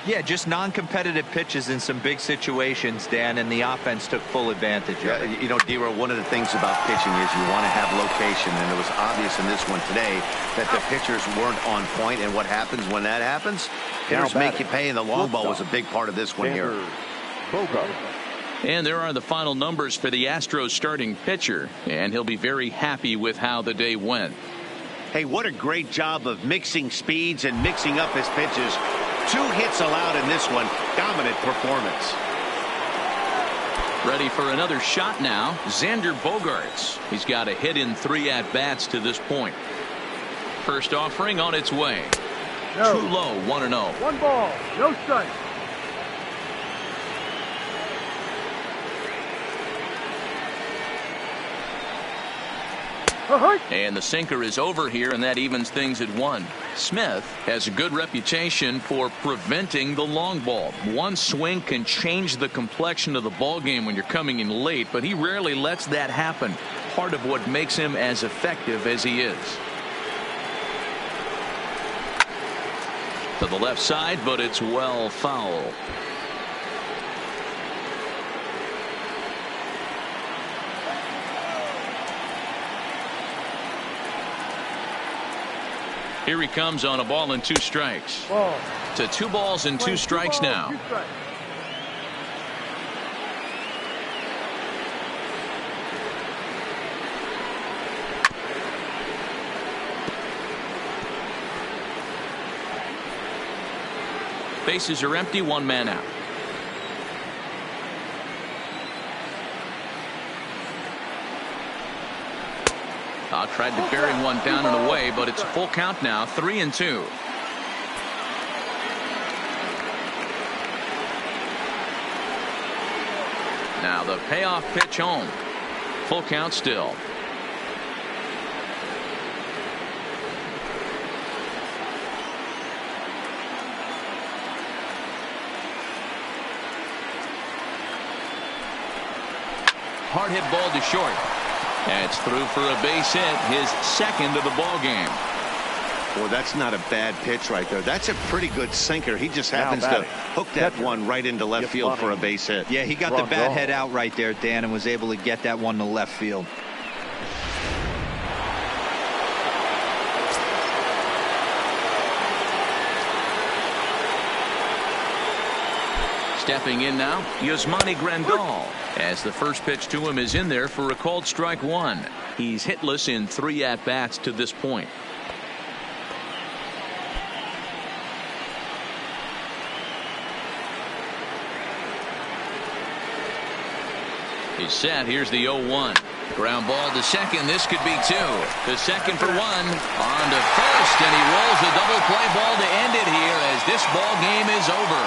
Yeah, just non-competitive pitches in some big situations, Dan, and the offense took full advantage of it. You know, D-Row, one of the things about pitching is you want to have location, and it was obvious in this one today that the pitchers weren't on point, and what happens when that happens? Hitters make you pay, and the long ball was a big part of this one here. And there are the final numbers for the Astros starting pitcher, and he'll be very happy with how the day went. Hey, what a great job of mixing speeds and mixing up his pitches. 2 hits allowed in this one. Dominant performance. Ready for another shot now. Xander Bogaerts. He's got a hit in 3 at-bats to this point. First offering on its way. No. Too low, 1-0. 1 ball, no strike. And the sinker is over here, and that evens things at 1. Smith has a good reputation for preventing the long ball. One swing can change the complexion of the ball game when you're coming in late, but he rarely lets that happen. Part of what makes him as effective as he is. To the left side, but it's well foul. Here he comes on a ball and 2 strikes. To 2 balls and 2 strikes now. Bases are empty, 1 man out. Tried to bury one down and away, but it's full count now, 3-2. Now the payoff pitch home. Full count still. Hard hit ball to short. And it's through for a base hit, his second of the ball game. Well, that's not a bad pitch right there. That's a pretty good sinker. He just happens to hook that one right into left field for a base hit. Yeah, he got the bat head out right there, Dan, and was able to get that one to left field. Stepping in now, Yasmani Grandal, as the first pitch to him is in there for a called strike one. He's hitless in 3 at-bats to this point. He's set. Here's the 0-1. Ground ball to second. This could be 2. To second for 1. On to first, and he rolls a double play ball to end it here as this ball game is over.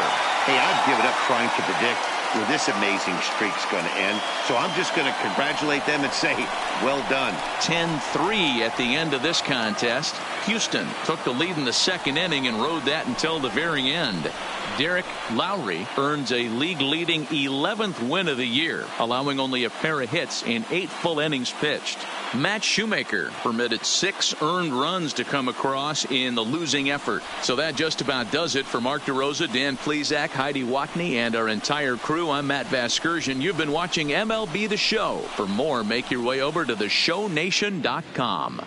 Hey, I've given up trying to predict where this amazing streak's going to end. So I'm just going to congratulate them and say, well done. 10-3 at the end of this contest. Houston took the lead in the second inning and rode that until the very end. Derek Lowry earns a league-leading 11th win of the year, allowing only a pair of hits in 8 full innings pitched. Matt Shoemaker permitted 6 earned runs to come across in the losing effort. So that just about does it for Mark DeRosa, Dan Plesac, Heidi Watney, and our entire crew. I'm Matt Vasgersian. You've been watching MLB The Show. For more, make your way over to theshownation.com.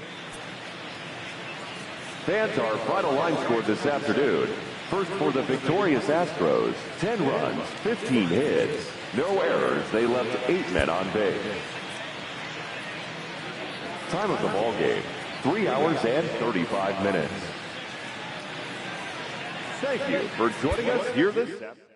Fans, our final line score this afternoon. First for the victorious Astros, 10 runs, 15 hits, no errors. They left 8 men on base. Time of the ball game, 3 hours and 35 minutes. Thank you for joining us here this afternoon.